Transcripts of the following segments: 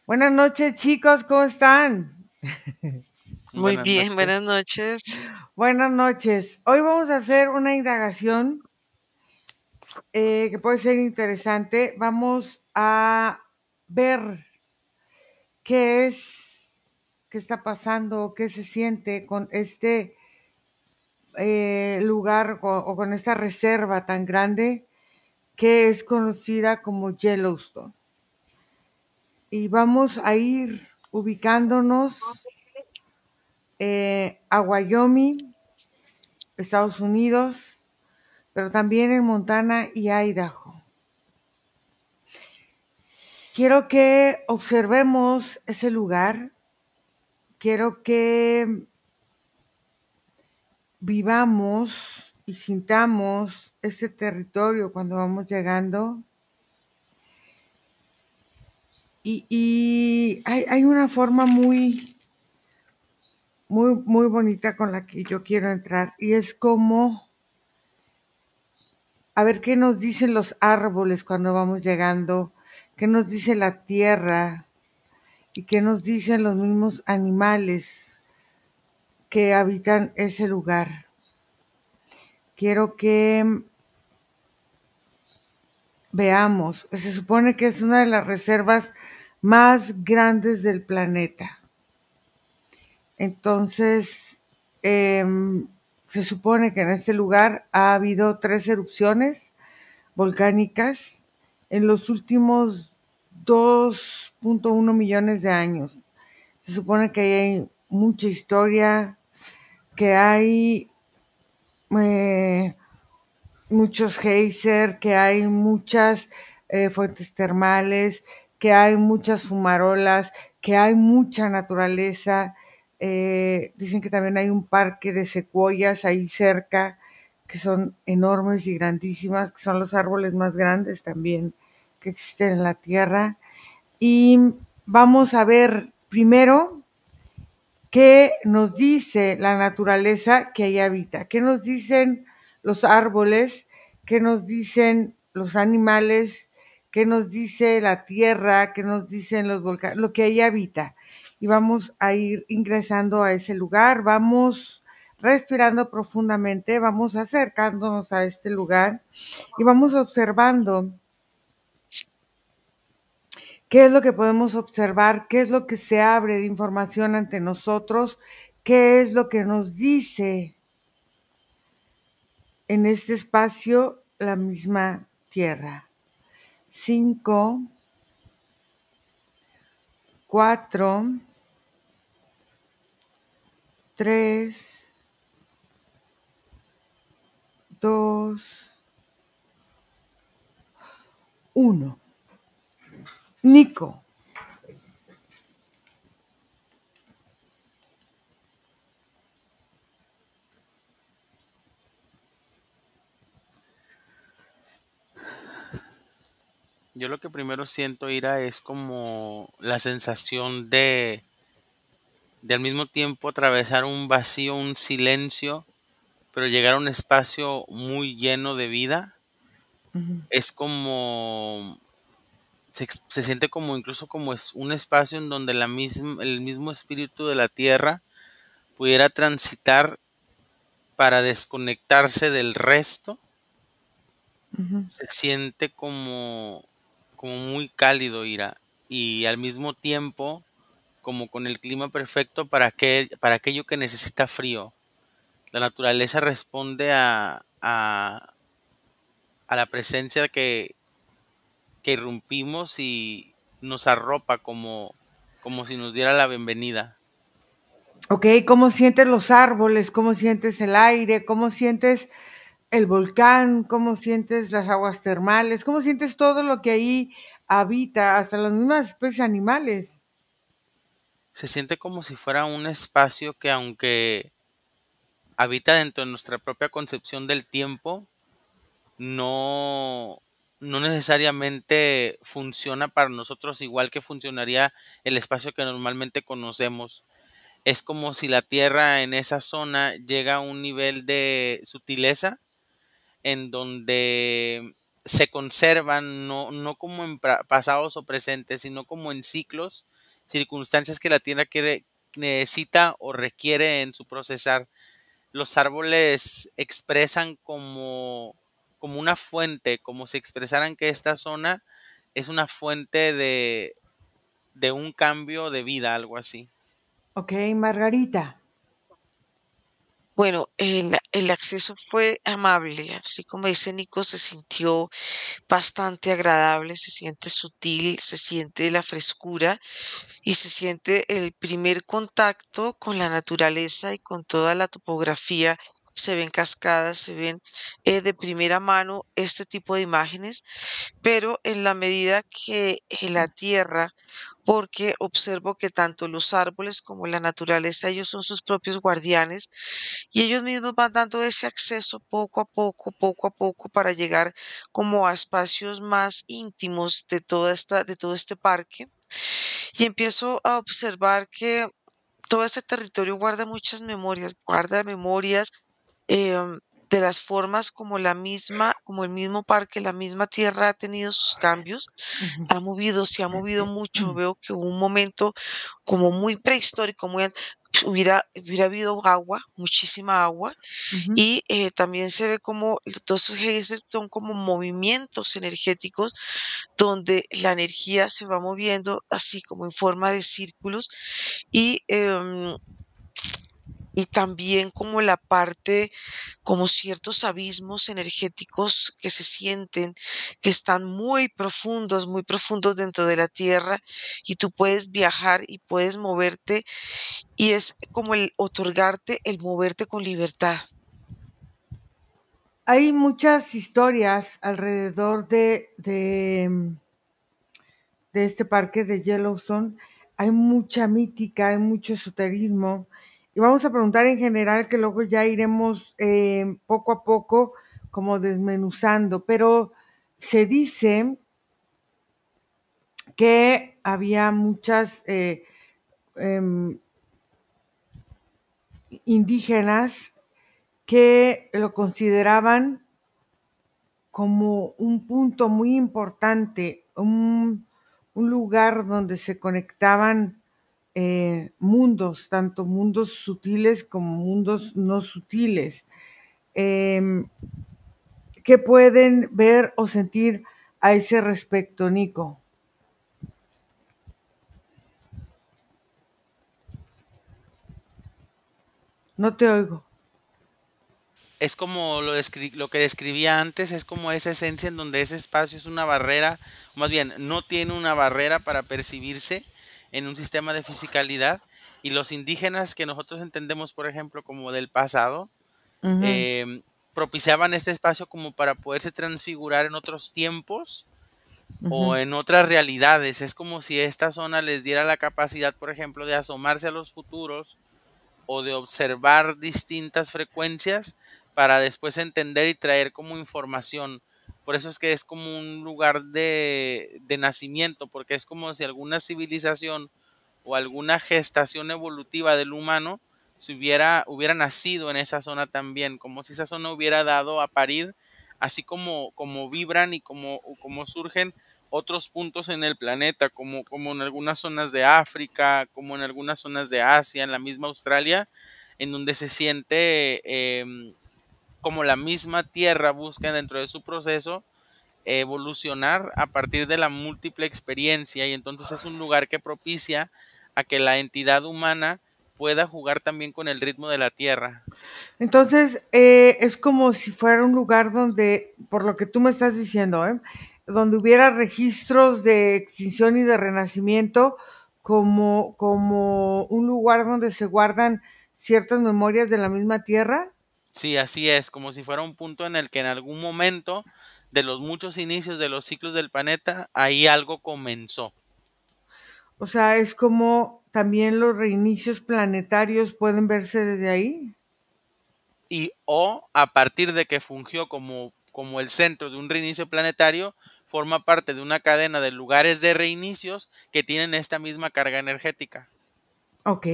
Buenas noches, chicos, ¿cómo están? Muy Buenas bien, buenas noches. noches. Buenas noches. Hoy vamos a hacer una indagación que puede ser interesante. Vamos a ver qué está pasando, qué se siente con este lugar o con esta reserva tan grande que es conocida como Yellowstone. Y vamos a ir ubicándonos a Wyoming, Estados Unidos, pero también en Montana y Idaho. Quiero que observemos ese lugar, quiero que vivamos y sintamos ese territorio cuando vamos llegando. Y hay una forma muy bonita con la que yo quiero entrar, y es como a ver qué nos dicen los árboles cuando vamos llegando, qué nos dice la tierra y qué nos dicen los mismos animales que habitan ese lugar. Quiero que veamos, se supone que es una de las reservas más grandes del planeta. Entonces, se supone que en este lugar ha habido 3 erupciones volcánicas en los últimos 2.1 millones de años. Se supone que hay mucha historia, que hay eh, muchos geysers, que hay muchas fuentes termales, que hay muchas fumarolas, que hay mucha naturaleza. Dicen que también hay un parque de secuoyas ahí cerca, que son enormes y grandísimas, que son los árboles más grandes también que existen en la Tierra. Y vamos a ver primero qué nos dice la naturaleza que ahí habita, qué nos dicen los árboles, qué nos dicen los animales, qué nos dice la tierra, qué nos dicen los volcanes, lo que ahí habita. Y vamos a ir ingresando a ese lugar, vamos respirando profundamente, vamos acercándonos a este lugar y vamos observando qué es lo que podemos observar, qué es lo que se abre de información ante nosotros, qué es lo que nos dice en este espacio la misma tierra. 5, 4, 3, 2, 1. Nico. Yo lo que primero siento, Ira, es como la sensación de al mismo tiempo atravesar un vacío, un silencio, pero llegar a un espacio muy lleno de vida. Uh-huh. Es como se siente como incluso como es un espacio en donde el mismo espíritu de la tierra pudiera transitar para desconectarse del resto. Uh-huh. Se siente como muy cálido, Ira, y al mismo tiempo como con el clima perfecto para aquello que necesita frío. La naturaleza responde a la presencia que irrumpimos y nos arropa como si nos diera la bienvenida. Ok, ¿cómo sientes los árboles? ¿Cómo sientes el aire? ¿Cómo sientes el volcán? ¿Cómo sientes las aguas termales? ¿Cómo sientes todo lo que ahí habita, hasta las mismas especies animales? Se siente como si fuera un espacio que, aunque habita dentro de nuestra propia concepción del tiempo, no, no necesariamente funciona para nosotros igual que funcionaría el espacio que normalmente conocemos. Es como si la Tierra en esa zona llega a un nivel de sutileza en donde se conservan, no como en pasados o presentes, sino como en ciclos circunstancias que la tierra necesita o requiere en su procesar. Los árboles expresan como una fuente, como si expresaran que esta zona es una fuente de un cambio de vida, algo así. Ok, Margarita. Bueno, el acceso fue amable, así como dice Nico, se sintió bastante agradable, se siente sutil, se siente la frescura y se siente el primer contacto con la naturaleza y con toda la topografía. Se ven cascadas, se ven de primera mano este tipo de imágenes, pero en la medida que la tierra, porque observo que tanto los árboles como la naturaleza, ellos son sus propios guardianes y ellos mismos van dando ese acceso poco a poco para llegar como a espacios más íntimos de todo este parque. Y empiezo a observar que todo este territorio guarda memorias em, de las formas como como el mismo parque, la misma tierra ha tenido sus cambios, se ha movido mucho. Veo que hubo un momento como muy prehistórico, hubiera habido agua, muchísima agua, Ujú. y también se ve como todos esos geysers son como movimientos energéticos donde la energía se va moviendo así como en forma de círculos y, y también como la parte, como ciertos abismos energéticos que se sienten, que están muy profundos dentro de la tierra y tú puedes viajar y puedes moverte y es como el otorgarte el moverte con libertad. Hay muchas historias alrededor de este parque de Yellowstone. Hay mucha mítica, hay mucho esoterismo. Y vamos a preguntar en general, que luego ya iremos poco a poco como desmenuzando. Pero se dice que había muchas indígenas que lo consideraban como un punto muy importante, un lugar donde se conectaban mundos, tanto mundos sutiles como mundos no sutiles, eh, que pueden ver o sentir a ese respecto, Nico. No te oigo. Es como lo que describía antes, es como esa esencia en donde ese espacio es una barrera, más bien, no tiene una barrera para percibirse en un sistema de fisicalidad. Y los indígenas que nosotros entendemos, por ejemplo, como del pasado, Ujú, em, propiciaban este espacio como para poderse transfigurar en otros tiempos o ujú. en otras realidades. Es como si esta zona les diera la capacidad, por ejemplo, de asomarse a los futuros o de observar distintas frecuencias para después entender y traer como información. Por eso es que es como un lugar de nacimiento, porque es como si alguna civilización o alguna gestación evolutiva del humano hubiera nacido en esa zona también, como si esa zona hubiera dado a parir, así como vibran y como surgen otros puntos en el planeta, como en algunas zonas de África, como en algunas zonas de Asia, en la misma Australia, en donde se siente como la misma Tierra busca dentro de su proceso evolucionar a partir de la múltiple experiencia, y entonces es un lugar que propicia a que la entidad humana pueda jugar también con el ritmo de la Tierra. Entonces, es como si fuera un lugar donde, por lo que tú me estás diciendo, donde hubiera registros de extinción y de renacimiento, como un lugar donde se guardan ciertas memorias de la misma tierra. Sí, así es, como si fuera un punto en el que en algún momento de los muchos inicios de los ciclos del planeta, ahí algo comenzó. O sea, es como también los reinicios planetarios pueden verse desde ahí. Y o a partir de que fungió como el centro de un reinicio planetario, forma parte de una cadena de lugares de reinicios que tienen esta misma carga energética. Ok.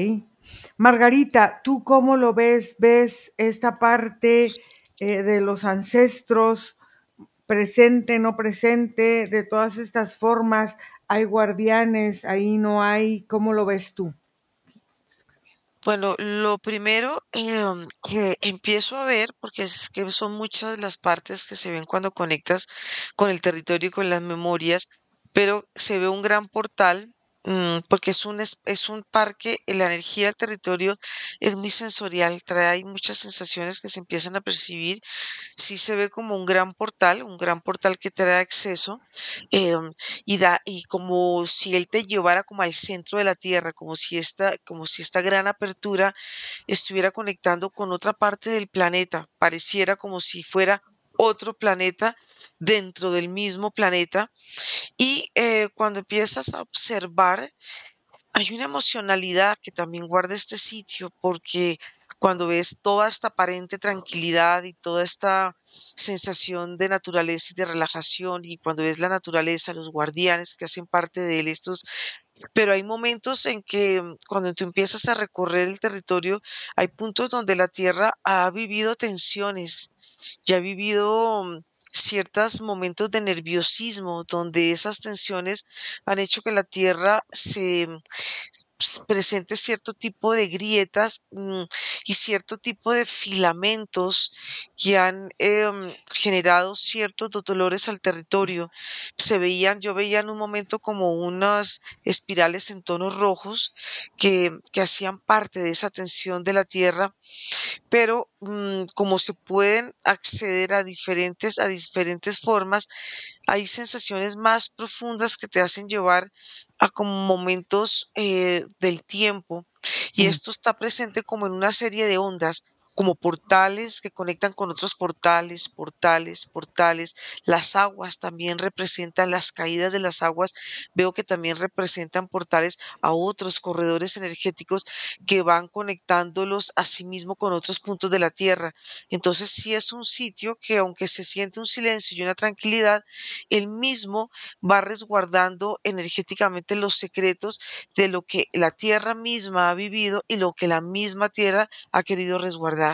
Margarita, ¿tú cómo lo ves? ¿Ves esta parte de los ancestros, presente, no presente, de todas estas formas? ¿Hay guardianes? ¿Ahí no hay? ¿Cómo lo ves tú? Bueno, lo primero que empiezo a ver, porque es que son muchas las partes que se ven cuando conectas con el territorio y con las memorias, pero se ve un gran portal, porque es un parque, la energía del territorio es muy sensorial, trae muchas sensaciones que se empiezan a percibir. Sí se ve como un gran portal que te da acceso, em, y como si él te llevara como al centro de la Tierra, como si esta gran apertura estuviera conectando con otra parte del planeta. Pareciera como si fuera otro planeta dentro del mismo planeta. Y cuando empiezas a observar, hay una emocionalidad que también guarda este sitio, porque cuando ves toda esta aparente tranquilidad y toda esta sensación de naturaleza y de relajación, y cuando ves la naturaleza, los guardianes que hacen parte de él, pero hay momentos en que cuando tú empiezas a recorrer el territorio, hay puntos donde la Tierra ha vivido tensiones y ha vivido ciertos momentos de nerviosismo, donde esas tensiones han hecho que la Tierra presente cierto tipo de grietas, y cierto tipo de filamentos que han generado ciertos dolores al territorio. Yo veía en un momento como unas espirales en tonos rojos que hacían parte de esa tensión de la tierra, pero como se pueden acceder a diferentes formas, hay sensaciones más profundas que te hacen llevar a como momentos del tiempo, y Mm. esto está presente como en una serie de ondas, como portales que conectan con otros portales, portales. Las aguas también representan las caídas de las aguas. Veo que también representan portales a otros corredores energéticos que van conectándolos a sí mismo con otros puntos de la Tierra. Entonces, sí es un sitio que, aunque se siente un silencio y una tranquilidad, él mismo va resguardando energéticamente los secretos de lo que la Tierra misma ha vivido y lo que la misma Tierra ha querido resguardar.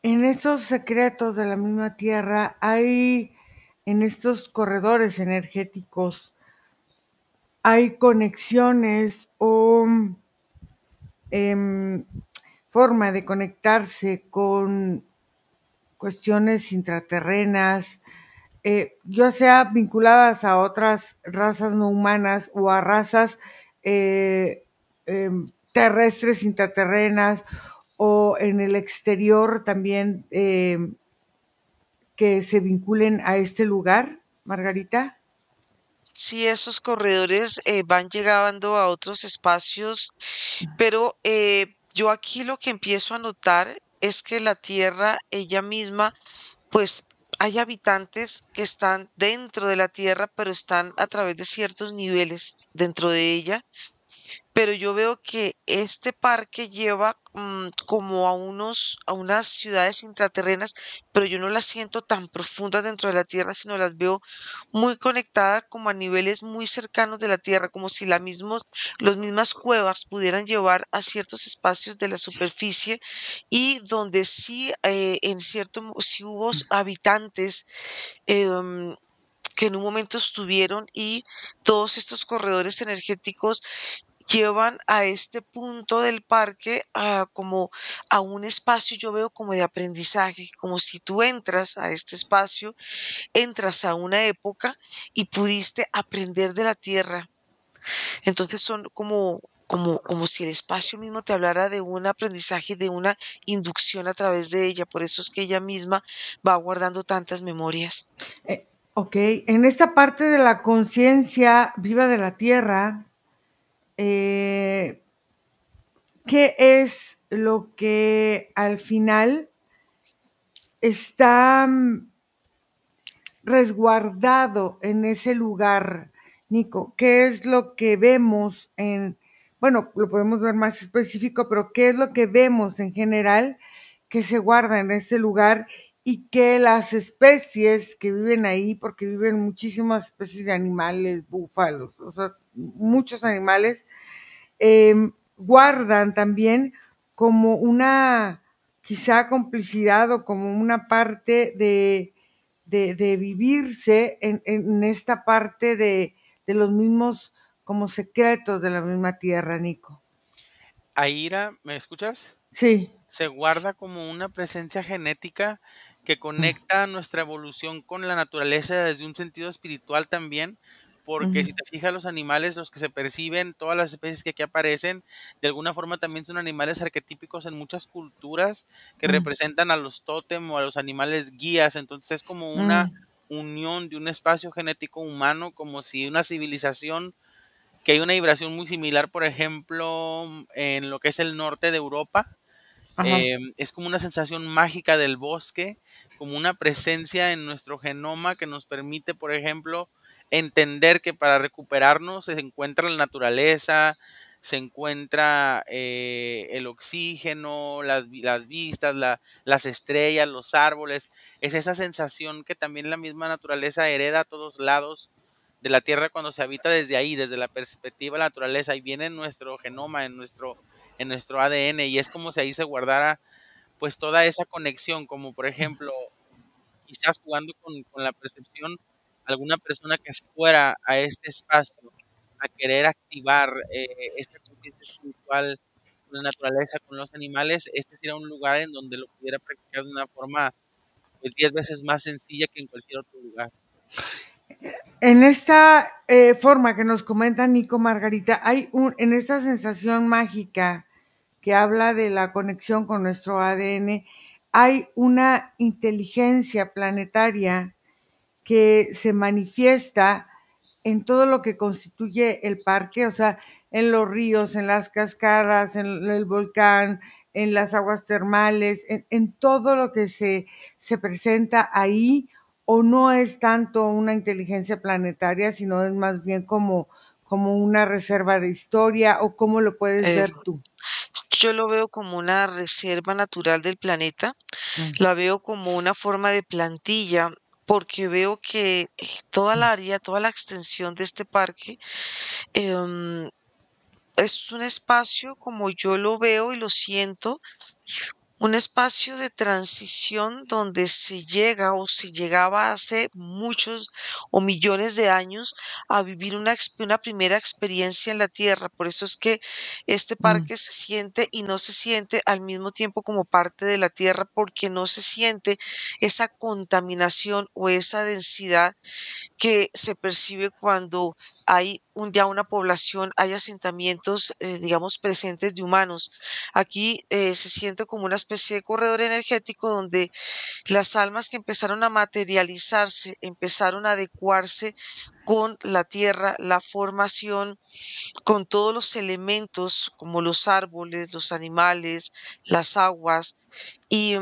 En esos secretos de la misma Tierra hay, en estos corredores energéticos, hay conexiones o em, forma de conectarse con cuestiones intraterrenas, ya sea vinculadas a otras razas no humanas o a razas eh, terrestres, intraterrenas, o en el exterior también, que se vinculen a este lugar, Margarita. Sí, esos corredores van llegando a otros espacios, pero yo aquí lo que empiezo a notar es que la Tierra, ella misma, pues hay habitantes que están dentro de la Tierra, pero están a través de ciertos niveles dentro de ella. Pero yo veo que este parque lleva como a unas ciudades intraterrenas, pero yo no las siento tan profundas dentro de la tierra, sino las veo muy conectadas como a niveles muy cercanos de la tierra, como si las mismas cuevas pudieran llevar a ciertos espacios de la superficie, y donde sí, sí hubo habitantes em, que en un momento estuvieron, y todos estos corredores energéticos llevan a este punto del parque como a un espacio, yo veo como de aprendizaje, como si tú entras a este espacio, entras a una época y pudiste aprender de la tierra. Entonces son como si el espacio mismo te hablara de un aprendizaje, de una inducción a través de ella. Por eso es que ella misma va guardando tantas memorias. Ok, en esta parte de la conciencia viva de la Tierra, eh, ¿qué es lo que al final está resguardado en ese lugar, Nico? ¿Qué es lo que vemos bueno, lo podemos ver más específico, pero qué es lo que vemos en general que se guarda en ese lugar y que las especies que viven ahí, porque viven muchísimas especies de animales, búfalos, o sea, muchos animales, guardan también como una quizá complicidad o como una parte de vivirse en esta parte de de los mismos como secretos de la misma tierra, Nico. Aira, ¿me escuchas? Sí. Se guarda como una presencia genética que conecta nuestra evolución con la naturaleza desde un sentido espiritual también, porque si te fijas, los animales, los que se perciben, todas las especies que aquí aparecen, de alguna forma también son animales arquetípicos en muchas culturas que representan a los tótem o a los animales guías. Entonces es como una unión de un espacio genético humano, como si una civilización que hay una vibración muy similar, por ejemplo, en lo que es el norte de Europa. Ajá. Es como una sensación mágica del bosque, como una presencia en nuestro genoma que nos permite, por ejemplo, entender que para recuperarnos se encuentra la naturaleza, se encuentra el oxígeno, las vistas, las estrellas, los árboles. Es esa sensación que también la misma naturaleza hereda a todos lados de la Tierra cuando se habita desde ahí, desde la perspectiva de la naturaleza, y viene en nuestro genoma, en nuestro ADN, y es como si ahí se guardara pues toda esa conexión, como por ejemplo, quizás jugando con la percepción, alguna persona que fuera a este espacio a querer activar esta conciencia espiritual con la naturaleza, con los animales, este sería un lugar en donde lo pudiera practicar de una forma pues 10 veces más sencilla que en cualquier otro lugar. En esta forma que nos comenta Nico Margarita, en esta sensación mágica que habla de la conexión con nuestro ADN, hay una inteligencia planetaria que se manifiesta en todo lo que constituye el parque, o sea, en los ríos, en las cascadas, en el volcán, en las aguas termales, en todo lo que se presenta ahí, o no es tanto una inteligencia planetaria, sino es más bien como una reserva de historia, o cómo lo puedes ver tú. Yo lo veo como una reserva natural del planeta, la veo como una forma de plantilla, porque veo que toda la área, toda la extensión de este parque es un espacio como yo lo veo y lo siento, un espacio de transición donde se llega o se llegaba hace muchos o millones de años a vivir una primera experiencia en la Tierra. Por eso es que este parque se siente y no se siente al mismo tiempo como parte de la Tierra, porque no se siente esa contaminación o esa densidad que se percibe cuando hay ya una población, hay asentamientos, digamos, presentes de humanos. Aquí se siente como una especie de corredor energético donde las almas que empezaron a materializarse, empezaron a adecuarse con la tierra, la formación, con todos los elementos como los árboles, los animales, las aguas, y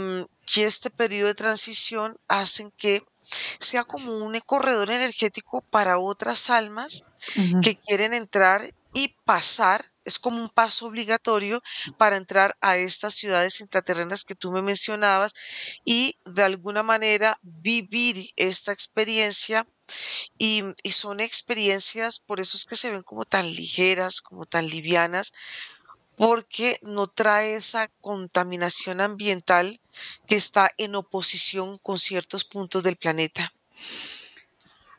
este periodo de transición hacen que sea como un corredor energético para otras almas que quieren entrar y pasar, es como un paso obligatorio para entrar a estas ciudades intraterrenas que tú me mencionabas y de alguna manera vivir esta experiencia y son experiencias, por eso es que se ven como tan ligeras, como tan livianas, porque no trae esa contaminación ambiental que está en oposición con ciertos puntos del planeta.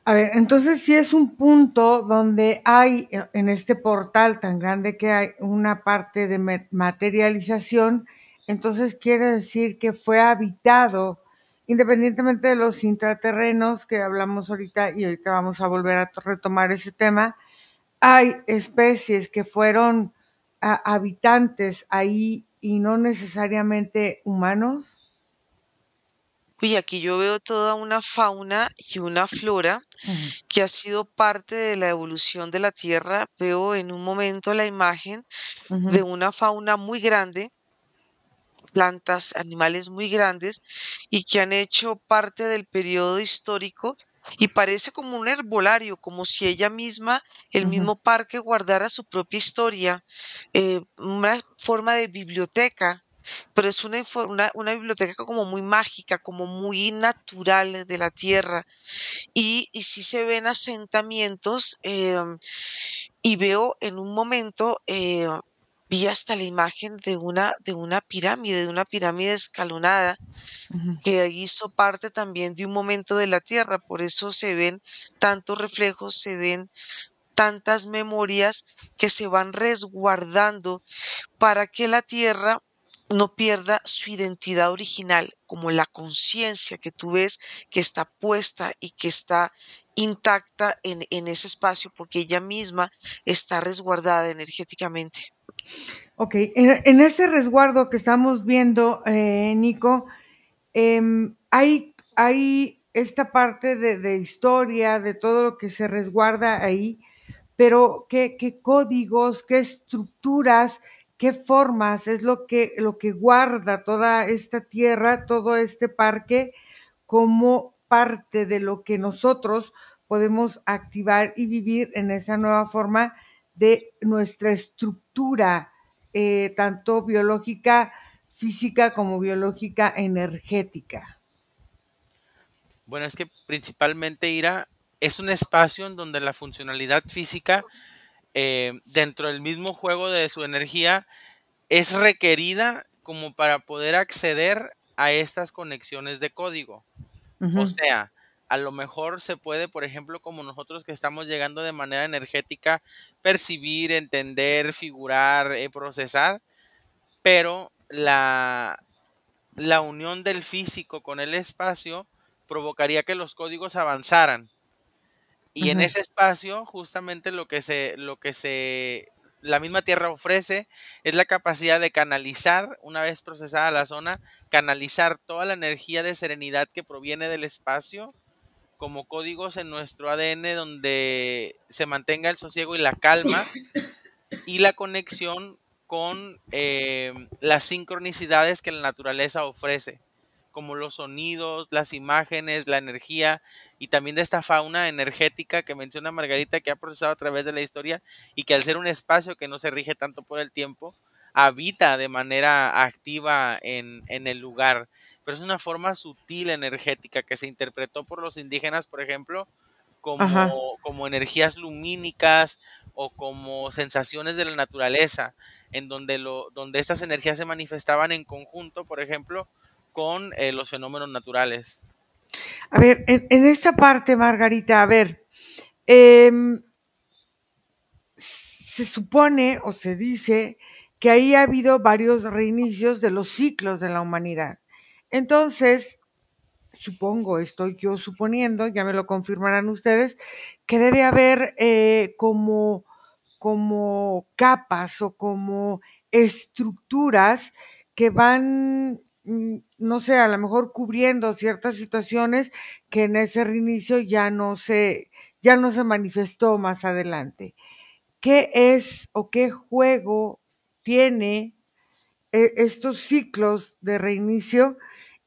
A ver, entonces sí es un punto donde hay, en este portal tan grande que hay, una parte de materialización, entonces quiere decir que fue habitado, independientemente de los intraterrenos que hablamos ahorita, y ahorita vamos a volver a retomar ese tema, hay especies que fueron habitantes ahí y no necesariamente humanos. Y aquí yo veo toda una fauna y una flora que ha sido parte de la evolución de la Tierra. Veo en un momento la imagen de una fauna muy grande, plantas, animales muy grandes, y que han hecho parte del periodo histórico. Y parece como un herbolario, como si ella misma, el mismo parque, guardara su propia historia, una forma de biblioteca, pero es una biblioteca como muy mágica, como muy natural de la tierra. Y sí se ven asentamientos, y veo en un momento, vi hasta la imagen de una pirámide escalonada, que hizo parte también de un momento de la Tierra, por eso se ven tantos reflejos, se ven tantas memorias que se van resguardando para que la tierra no pierda su identidad original, como la conciencia que tú ves que está puesta y que está intacta en ese espacio, porque ella misma está resguardada energéticamente. Ok, en ese resguardo que estamos viendo, Nico, hay esta parte de historia, de todo lo que se resguarda ahí, pero ¿qué códigos, qué estructuras, qué formas es lo que guarda toda esta tierra, todo este parque, como parte de lo que nosotros podemos activar y vivir en esa nueva forma de nuestra estructura, tanto biológica, física como biológica, energética? Bueno, es que principalmente Ira es un espacio en donde la funcionalidad física dentro del mismo juego de su energía es requerida como para poder acceder a estas conexiones de código. O Ujú. sea, a lo mejor se puede, por ejemplo, como nosotros que estamos llegando de manera energética, percibir, entender, figurar, procesar, pero la unión del físico con el espacio provocaría que los códigos avanzaran. Y en Ujú. ese espacio, justamente la misma Tierra ofrece es la capacidad de canalizar, una vez procesada la zona, canalizar toda la energía de serenidad que proviene del espacio como códigos en nuestro ADN donde se mantenga el sosiego y la calma y la conexión con las sincronicidades que la naturaleza ofrece, como los sonidos, las imágenes, la energía y también de esta fauna energética que menciona Margarita que ha procesado a través de la historia y que al ser un espacio que no se rige tanto por el tiempo, habita de manera activa en el lugar. Pero es una forma sutil energética que se interpretó por los indígenas, por ejemplo, Ajá. como energías lumínicas o como sensaciones de la naturaleza, en donde estas energías se manifestaban en conjunto, por ejemplo, con los fenómenos naturales. A ver, en esta parte, Margarita, a ver, em, se supone o se dice que ahí ha habido varios reinicios de los ciclos de la humanidad. Entonces, supongo, estoy yo suponiendo, ya me lo confirmarán ustedes, que debe haber como capas o como estructuras que van, no sé, a lo mejor cubriendo ciertas situaciones que en ese reinicio ya no se manifestó más adelante. ¿Qué es o qué juego tiene estos ciclos de reinicio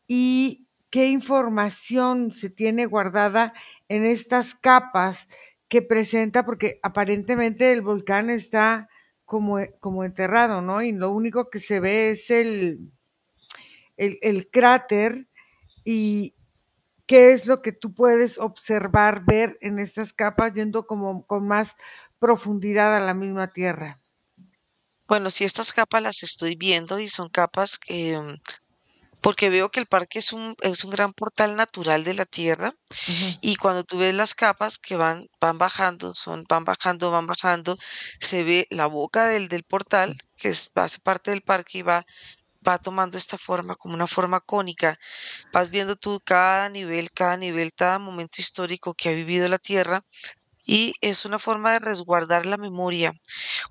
y qué información se tiene guardada en estas capas que presenta? Porque aparentemente el volcán está como enterrado, ¿no? Y lo único que se ve es el cráter. Y qué es lo que tú puedes observar, ver en estas capas, yendo como con más profundidad a la misma tierra. Bueno, sí, estas capas las estoy viendo y son capas que, porque veo que el parque es un gran portal natural de la tierra Ujú. y cuando tú ves las capas que van bajando, van bajando, se ve la boca del portal, que hace parte del parque y va tomando esta forma, como una forma cónica. Vas viendo tú cada nivel, cada momento histórico que ha vivido la tierra y es una forma de resguardar la memoria.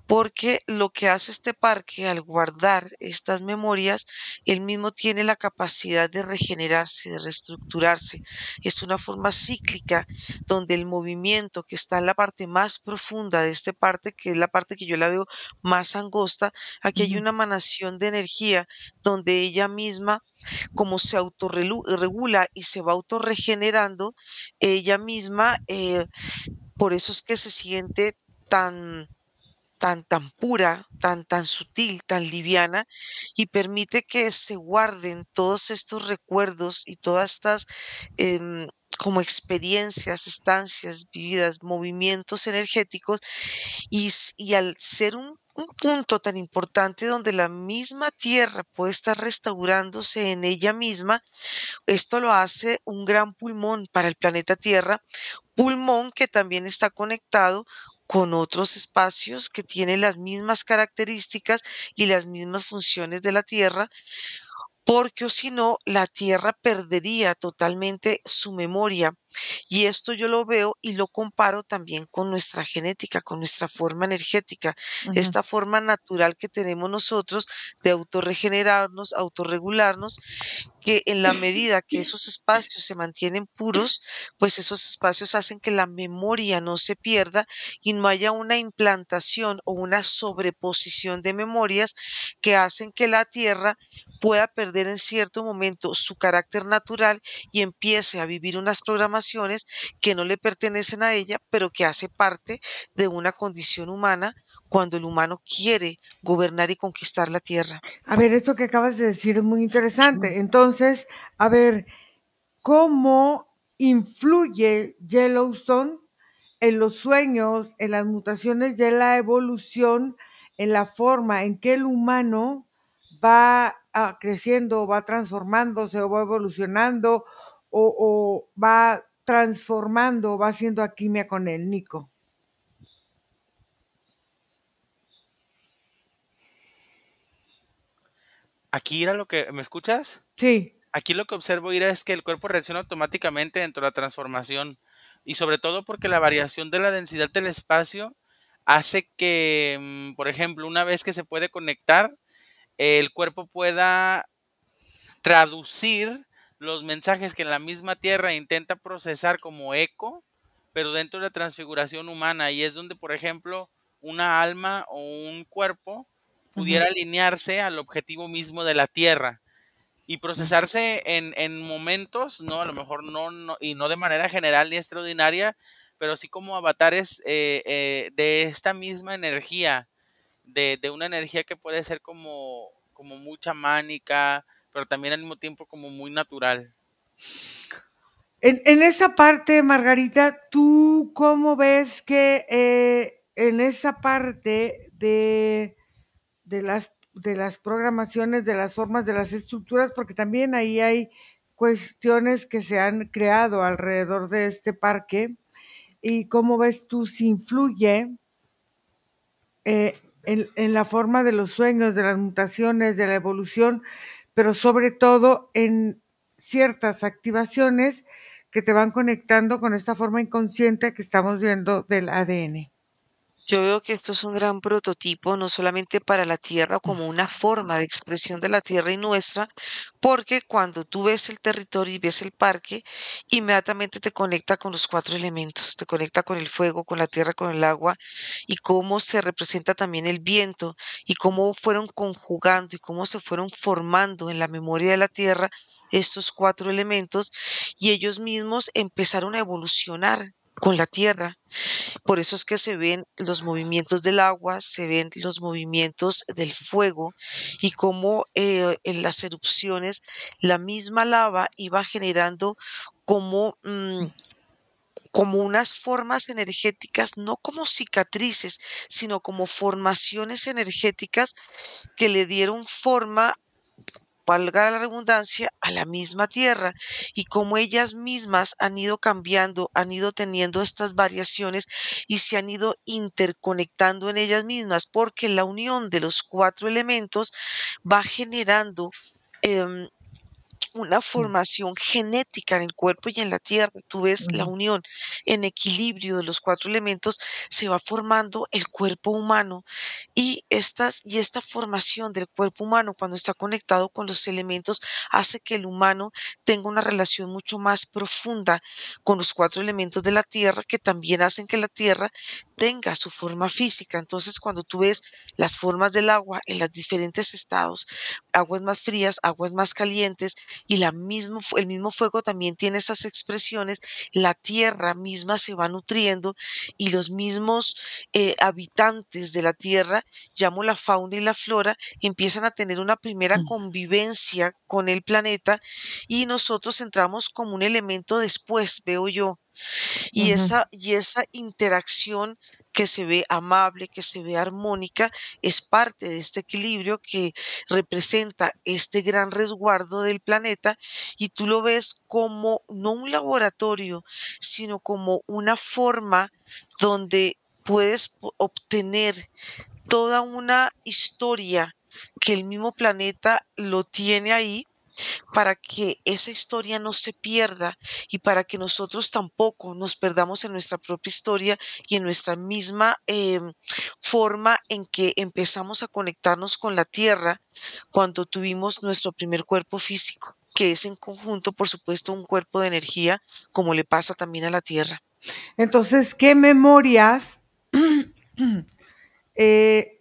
Porque lo que hace este parque al guardar estas memorias, él mismo tiene la capacidad de regenerarse, de reestructurarse. Es una forma cíclica donde el movimiento que está en la parte más profunda de este parte, que es la parte que yo la veo más angosta, aquí hay Ujú. una emanación de energía donde ella misma, como se autorregula y se va autorregenerando, ella misma, por eso es que se siente tan tan pura, tan sutil, tan liviana, y permite que se guarden todos estos recuerdos y todas estas em, como experiencias, estancias vividas, movimientos energéticos, y al ser un punto tan importante donde la misma Tierra puede estar restaurándose en ella misma, esto lo hace un gran pulmón para el planeta Tierra, pulmón que también está conectado con otros espacios que tienen las mismas características y las mismas funciones de la Tierra, porque o si no, la Tierra perdería totalmente su memoria. Y esto yo lo veo y lo comparo también con nuestra genética, con nuestra forma energética, Ujú. esta forma natural que tenemos nosotros de autorregenerarnos, autorregularnos, que en la medida que esos espacios se mantienen puros, pues esos espacios hacen que la memoria no se pierda y no haya una implantación o una sobreposición de memorias que hacen que la Tierra pueda perder en cierto momento su carácter natural y empiece a vivir unas programaciones que no le pertenecen a ella, pero que hace parte de una condición humana cuando el humano quiere gobernar y conquistar la Tierra. A ver, esto que acabas de decir es muy interesante. Entonces, a ver, ¿cómo influye Yellowstone en los sueños, en las mutaciones y en la evolución, en la forma en que el humano va creciendo, va transformándose o va evolucionando o va transformando, va haciendo alquimia con él, Nico? Aquí, Ira, lo que, ¿me escuchas? Sí. Aquí lo que observo, Ira, es que el cuerpo reacciona automáticamente dentro de la transformación y sobre todo porque la variación de la densidad del espacio hace que, por ejemplo, una vez que se puede conectar, el cuerpo pueda traducir los mensajes que la misma Tierra intenta procesar como eco, pero dentro de la transfiguración humana. Y es donde, por ejemplo, una alma o un cuerpo Ujú. pudiera alinearse al objetivo mismo de la Tierra y procesarse en momentos, no, a lo mejor no, y no de manera general ni extraordinaria, pero sí como avatares de esta misma energía, de una energía que puede ser como muy chamánica, pero también al mismo tiempo como muy natural. En esa parte, Margarita, ¿tú cómo ves que en esa parte de las programaciones, de las formas, de las estructuras, porque también ahí hay cuestiones que se han creado alrededor de este parque, y cómo ves tú si influye en la forma de los sueños, de las mutaciones, de la evolución, pero sobre todo en ciertas activaciones que te van conectando con esta forma inconsciente que estamos viendo del ADN? Yo veo que esto es un gran prototipo, no solamente para la Tierra, como una forma de expresión de la Tierra y nuestra, porque cuando tú ves el territorio y ves el parque, inmediatamente te conecta con los cuatro elementos, te conecta con el fuego, con la tierra, con el agua, y cómo se representa también el viento, y cómo fueron conjugando y cómo se fueron formando en la memoria de la Tierra estos cuatro elementos, y ellos mismos empezaron a evolucionar con la Tierra. Por eso es que se ven los movimientos del agua, se ven los movimientos del fuego y cómo en las erupciones la misma lava iba generando como, como unas formas energéticas, no como cicatrices, sino como formaciones energéticas que le dieron forma, valga la redundancia, a la misma tierra y cómo ellas mismas han ido cambiando, han ido teniendo estas variaciones y se han ido interconectando en ellas mismas, porque la unión de los cuatro elementos va generando em, una formación genética en el cuerpo y en la tierra. Tú ves la Ujú. unión en equilibrio de los cuatro elementos, se va formando el cuerpo humano y esta formación del cuerpo humano cuando está conectado con los elementos hace que el humano tenga una relación mucho más profunda con los cuatro elementos de la tierra que también hacen que la tierra tenga su forma física. Entonces, cuando tú ves las formas del agua en los diferentes estados, aguas más frías, aguas más calientes, y el mismo fuego también tiene esas expresiones, la tierra misma se va nutriendo y los mismos habitantes de la tierra, llamo la fauna y la flora, empiezan a tener una primera convivencia con el planeta y nosotros entramos como un elemento después, veo yo. Ujú. Y esa interacción que se ve amable, que se ve armónica, es parte de este equilibrio que representa este gran resguardo del planeta y tú lo ves como no un laboratorio, sino como una forma donde puedes obtener toda una historia que el mismo planeta lo tiene ahí para que esa historia no se pierda y para que nosotros tampoco nos perdamos en nuestra propia historia y en nuestra misma forma en que empezamos a conectarnos con la Tierra cuando tuvimos nuestro primer cuerpo físico, que es en conjunto, por supuesto, un cuerpo de energía, como le pasa también a la Tierra. Entonces, ¿qué memorias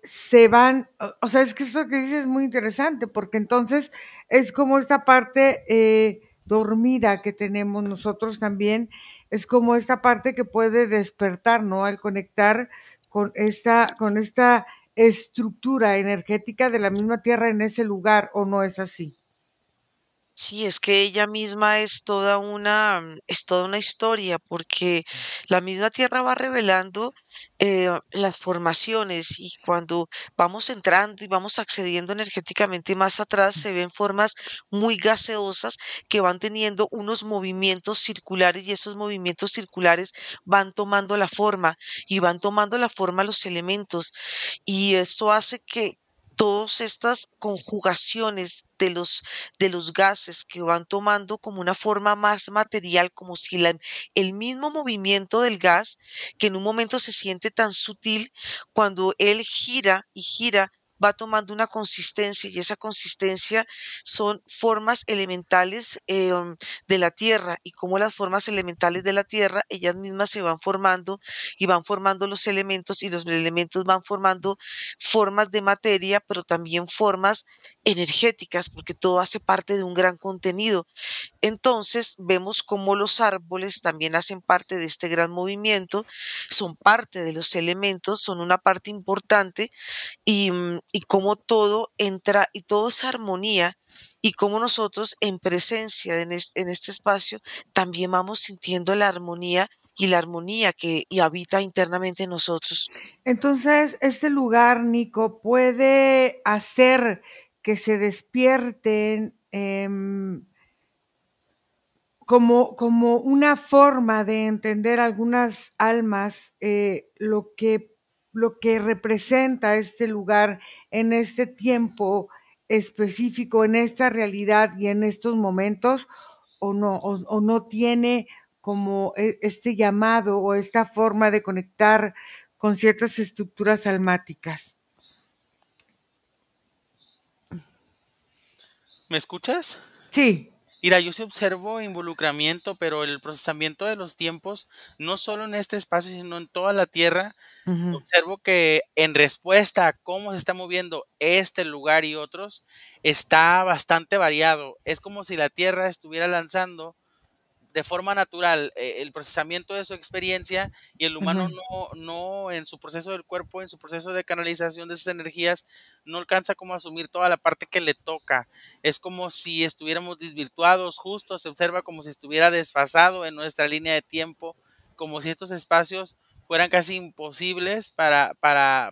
se van? O sea, es que esto que dices es muy interesante, porque entonces es como esta parte dormida que tenemos nosotros también, es como esta parte que puede despertar, ¿no? Al conectar con esta estructura energética de la misma Tierra en ese lugar, ¿o no es así? Sí, es que ella misma es toda una historia, porque la misma Tierra va revelando las formaciones y cuando vamos entrando y vamos accediendo energéticamente más atrás, se ven formas muy gaseosas que van teniendo unos movimientos circulares y esos movimientos circulares van tomando la forma y van tomando la forma los elementos y esto hace que todas estas conjugaciones de los gases que van tomando como una forma más material, como si el mismo movimiento del gas, que en un momento se siente tan sutil, cuando él gira y gira, va tomando una consistencia y esa consistencia son formas elementales de la Tierra y como las formas elementales de la Tierra, ellas mismas se van formando y van formando los elementos y los elementos van formando formas de materia, pero también formas energéticas, porque todo hace parte de un gran contenido. Entonces vemos cómo los árboles también hacen parte de este gran movimiento, son parte de los elementos, son una parte importante y cómo todo entra y todo es armonía y cómo nosotros en presencia en este espacio también vamos sintiendo la armonía y la armonía que y habita internamente en nosotros. Entonces, este lugar, Nico, puede hacer que se despierten como una forma de entender algunas almas lo que representa este lugar en este tiempo específico, en esta realidad y en estos momentos, o no tiene como este llamado o esta forma de conectar con ciertas estructuras almáticas. ¿Me escuchas? Sí. Mira, yo sí observo involucramiento, pero el procesamiento de los tiempos, no solo en este espacio, sino en toda la Tierra, Ujú. observo que en respuesta a cómo se está moviendo este lugar y otros, está bastante variado. Es como si la Tierra estuviera lanzando de forma natural el procesamiento de su experiencia y el humano Ujú. no en su proceso del cuerpo, en su proceso de canalización de esas energías, no alcanza como a asumir toda la parte que le toca. Es como si estuviéramos desvirtuados, justo se observa como si estuviera desfasado en nuestra línea de tiempo, como si estos espacios fueran casi imposibles para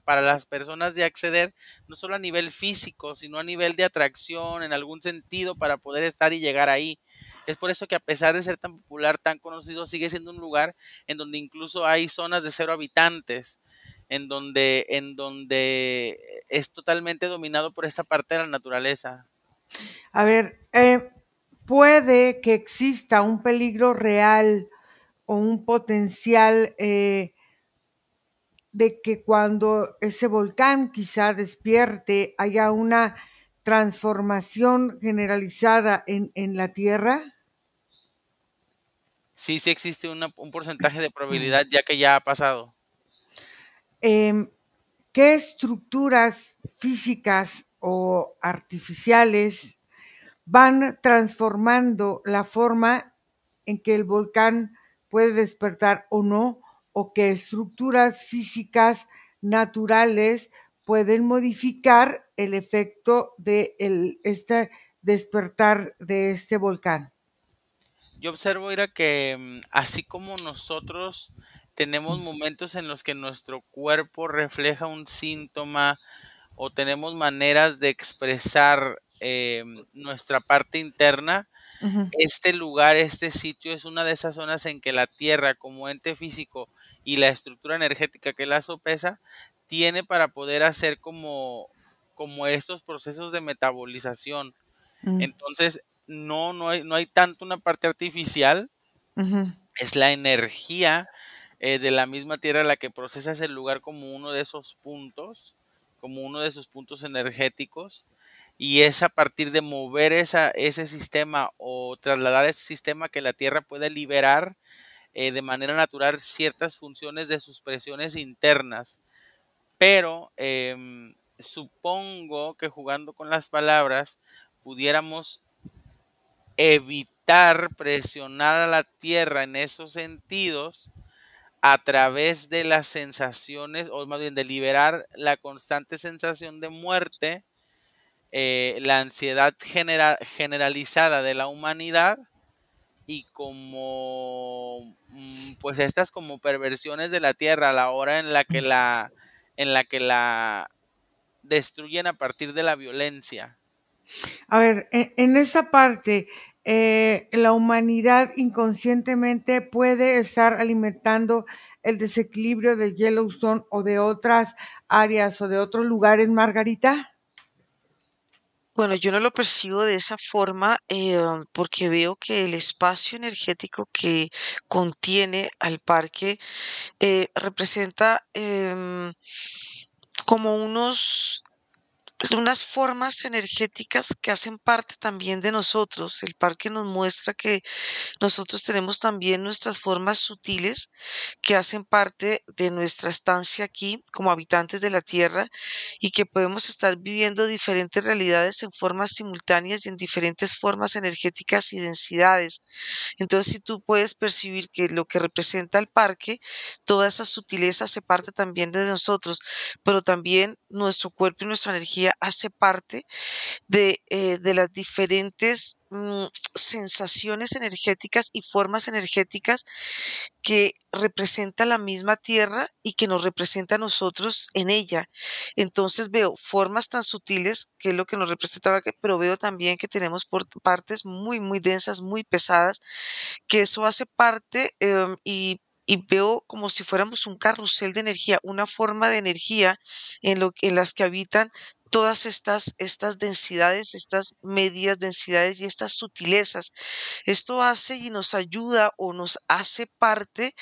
las personas de acceder, no solo a nivel físico, sino a nivel de atracción, en algún sentido, para poder estar y llegar ahí. Es por eso que a pesar de ser tan popular, tan conocido, sigue siendo un lugar en donde incluso hay zonas de 0 habitantes, en donde es totalmente dominado por esta parte de la naturaleza. A ver, puede que exista un peligro real o un potencial de que cuando ese volcán quizá despierte haya una transformación generalizada en la Tierra. Sí, sí existe un porcentaje de probabilidad ya que ya ha pasado. Eh, ¿Qué estructuras físicas o artificiales van transformando la forma en que el volcán puede despertar o no, o que estructuras físicas naturales pueden modificar el efecto de este despertar de este volcán? Yo observo, Ira, que así como nosotros tenemos momentos en los que nuestro cuerpo refleja un síntoma o tenemos maneras de expresar nuestra parte interna, Ujú. este lugar, este sitio es una de esas zonas en que la Tierra como ente físico y la estructura energética que la sopesa tiene para poder hacer como estos procesos de metabolización. Mm, Entonces, no hay tanto una parte artificial, ujú. es la energía de la misma Tierra la que procesa ese lugar como uno de esos puntos, como uno de esos puntos energéticos, y es a partir de mover ese sistema o trasladar ese sistema que la Tierra puede liberar de manera natural ciertas funciones de sus presiones internas. Pero supongo que jugando con las palabras pudiéramos evitar presionar a la Tierra en esos sentidos a través de las sensaciones, o más bien de liberar la constante sensación de muerte, la ansiedad generalizada de la humanidad y como pues estas como perversiones de la tierra a la hora en la que la destruyen a partir de la violencia. A ver, en esa parte, la humanidad inconscientemente puede estar alimentando el desequilibrio de Yellowstone o de otras áreas o de otros lugares, Margarita. Bueno, yo no lo percibo de esa forma porque veo que el espacio energético que contiene al parque representa como unas formas energéticas que hacen parte también de nosotros. El parque nos muestra que nosotros tenemos también nuestras formas sutiles que hacen parte de nuestra estancia aquí como habitantes de la Tierra y que podemos estar viviendo diferentes realidades en formas simultáneas y en diferentes formas energéticas y densidades. Entonces, si tú puedes percibir que lo que representa el parque, toda esa sutileza hace parte también de nosotros, pero también nuestro cuerpo y nuestra energía hace parte de las diferentes sensaciones energéticas y formas energéticas que representa la misma tierra y que nos representa a nosotros en ella. Entonces veo formas tan sutiles, que es lo que nos representa, pero veo también que tenemos partes muy, muy densas, muy pesadas, que eso hace parte y veo como si fuéramos un carrusel de energía, una forma de energía en las que habitan todas estas densidades, estas medias densidades y estas sutilezas. Esto hace y nos ayuda o nos hace parte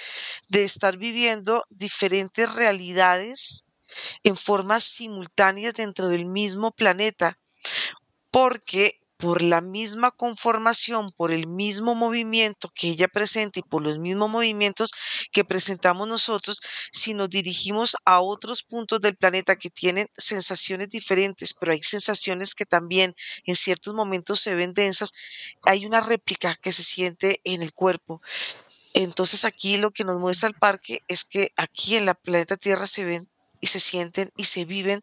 de estar viviendo diferentes realidades en formas simultáneas dentro del mismo planeta, porque por la misma conformación, por el mismo movimiento que ella presenta y por los mismos movimientos que presentamos nosotros, si nos dirigimos a otros puntos del planeta que tienen sensaciones diferentes, pero hay sensaciones que también en ciertos momentos se ven densas, hay una réplica que se siente en el cuerpo. Entonces aquí lo que nos muestra el parque es que aquí en la planeta Tierra se ven y se sienten y se viven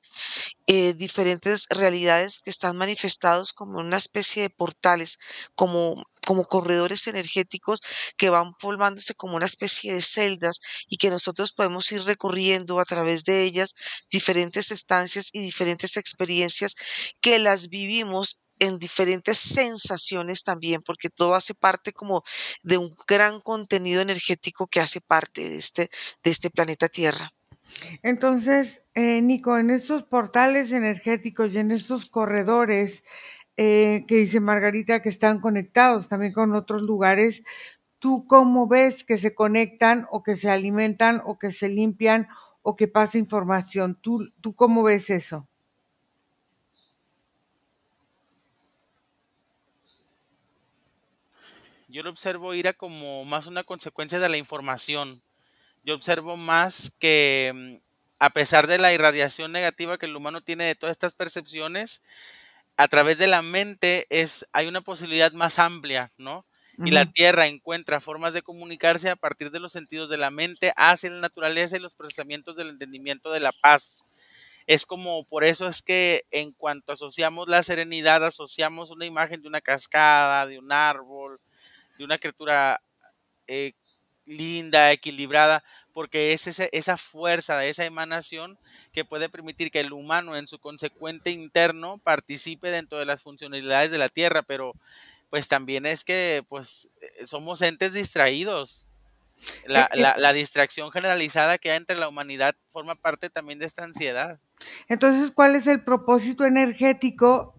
diferentes realidades que están manifestados como una especie de portales, como corredores energéticos que van formándose como una especie de celdas y que nosotros podemos ir recorriendo a través de ellas diferentes estancias y diferentes experiencias que las vivimos en diferentes sensaciones también, porque todo hace parte como de un gran contenido energético que hace parte de este planeta Tierra. Entonces, Nico, en estos portales energéticos y en estos corredores que dice Margarita que están conectados también con otros lugares, ¿tú cómo ves que se conectan o que se alimentan o que se limpian o que pasa información? ¿Tú cómo ves eso? Yo lo observo ir a como más una consecuencia de la información. Yo observo más que a pesar de la irradiación negativa que el humano tiene de todas estas percepciones, a través de la mente hay una posibilidad más amplia, ¿no? Y la Ujú. Tierra encuentra formas de comunicarse a partir de los sentidos de la mente hacia la naturaleza y los procesamientos del entendimiento de la paz. Es como, por eso es que en cuanto asociamos la serenidad, asociamos una imagen de una cascada, de un árbol, de una criatura eh, linda, equilibrada, porque es esa fuerza, esa emanación que puede permitir que el humano en su consecuente interno participe dentro de las funcionalidades de la Tierra, pero pues también es que pues somos entes distraídos. Eh, eh, La distracción generalizada que hay entre la humanidad forma parte también de esta ansiedad. entonces, ¿cuál es el propósito energético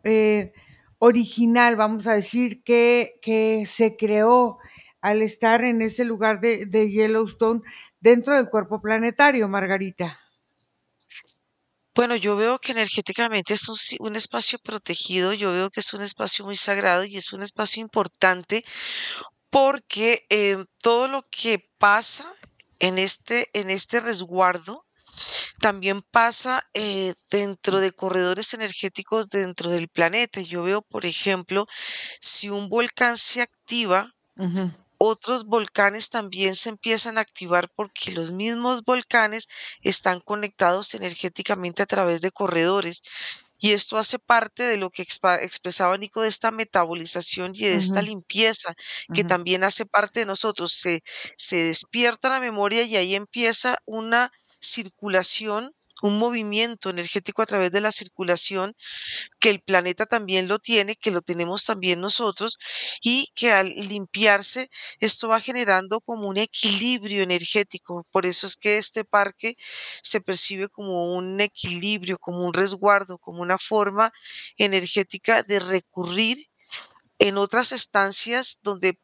original, vamos a decir, que se creó al estar en ese lugar de Yellowstone dentro del cuerpo planetario, Margarita? Bueno, yo veo que energéticamente es un espacio protegido, yo veo que es un espacio muy sagrado y es un espacio importante porque todo lo que pasa en este resguardo también pasa dentro de corredores energéticos dentro del planeta. Yo veo, por ejemplo, si un volcán se activa, Ujú, otros volcanes también se empiezan a activar porque los mismos volcanes están conectados energéticamente a través de corredores. Y esto hace parte de lo que expresaba Nico de esta metabolización y de esta ujú, limpieza que ujú, también hace parte de nosotros. Se despierta la memoria y ahí empieza una circulación, un movimiento energético a través de la circulación que el planeta también lo tiene, que lo tenemos también nosotros, y que al limpiarse esto va generando como un equilibrio energético. Por eso es que este parque se percibe como un equilibrio, como un resguardo, como una forma energética de recurrir en otras estancias donde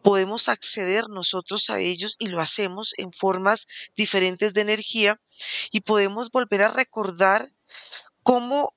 podemos acceder nosotros a ellos y lo hacemos en formas diferentes de energía y podemos volver a recordar ¿cómo,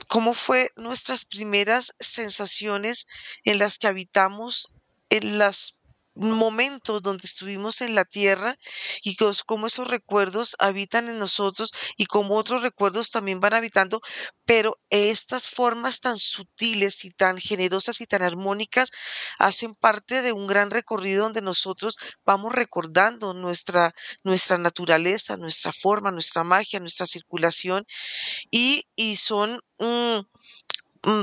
cómo fue nuestras primeras sensaciones en las que habitamos en los momentos donde estuvimos en la tierra y cómo esos recuerdos habitan en nosotros y cómo otros recuerdos también van habitando, pero estas formas tan sutiles y tan generosas y tan armónicas hacen parte de un gran recorrido donde nosotros vamos recordando nuestra naturaleza, nuestra forma, nuestra magia, nuestra circulación y son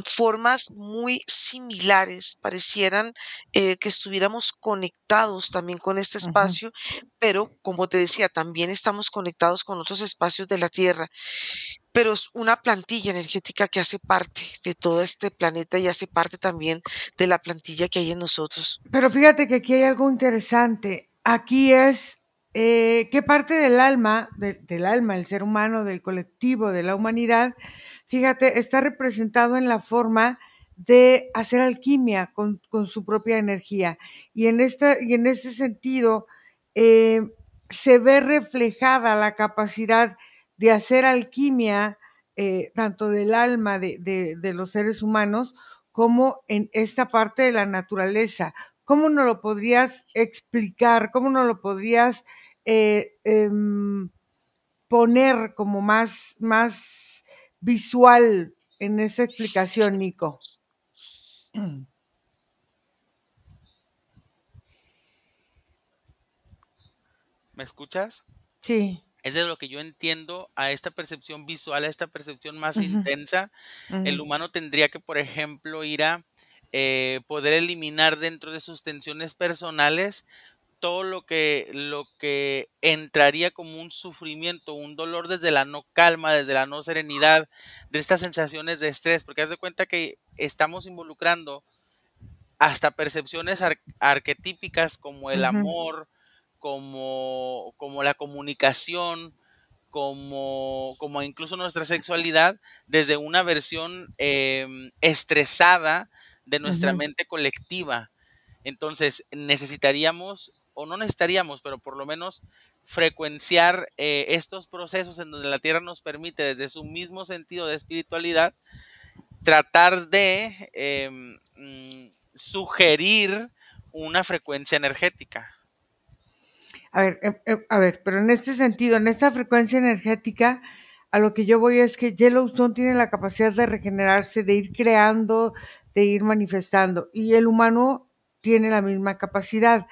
formas muy similares, parecieran que estuviéramos conectados también con este ujú. espacio, pero como te decía, también estamos conectados con otros espacios de la Tierra, pero es una plantilla energética que hace parte de todo este planeta y hace parte también de la plantilla que hay en nosotros. Pero fíjate que aquí hay algo interesante. Aquí es qué parte del alma, del alma, el ser humano, del colectivo, de la humanidad, fíjate, está representado en la forma de hacer alquimia con su propia energía. Y en este sentido, eh, se ve reflejada la capacidad de hacer alquimia, tanto del alma de los seres humanos, como en esta parte de la naturaleza. ¿Cómo nos lo podrías explicar? ¿Cómo nos lo podrías eh, eh, poner como más visual en esa explicación, Nico? ¿Me escuchas? Sí. Es de lo que yo entiendo a esta percepción visual, a esta percepción más Ujú, intensa. ujú, El humano tendría que, por ejemplo, ir a poder eliminar dentro de sus tensiones personales todo lo que entraría como un sufrimiento, un dolor desde la no calma, desde la no serenidad, de estas sensaciones de estrés, porque haz de cuenta que estamos involucrando hasta percepciones arquetípicas como el ujú, amor, como la comunicación, como incluso nuestra sexualidad, desde una versión estresada de nuestra ujú. mente colectiva. Entonces, necesitaríamos, o no necesitaríamos, pero por lo menos frecuenciar estos procesos en donde la Tierra nos permite, desde su mismo sentido de espiritualidad, tratar de sugerir una frecuencia energética. A ver, pero en este sentido, en esta frecuencia energética, a lo que yo voy es que Yellowstone tiene la capacidad de regenerarse, de ir creando, de ir manifestando, y el humano tiene la misma capacidad.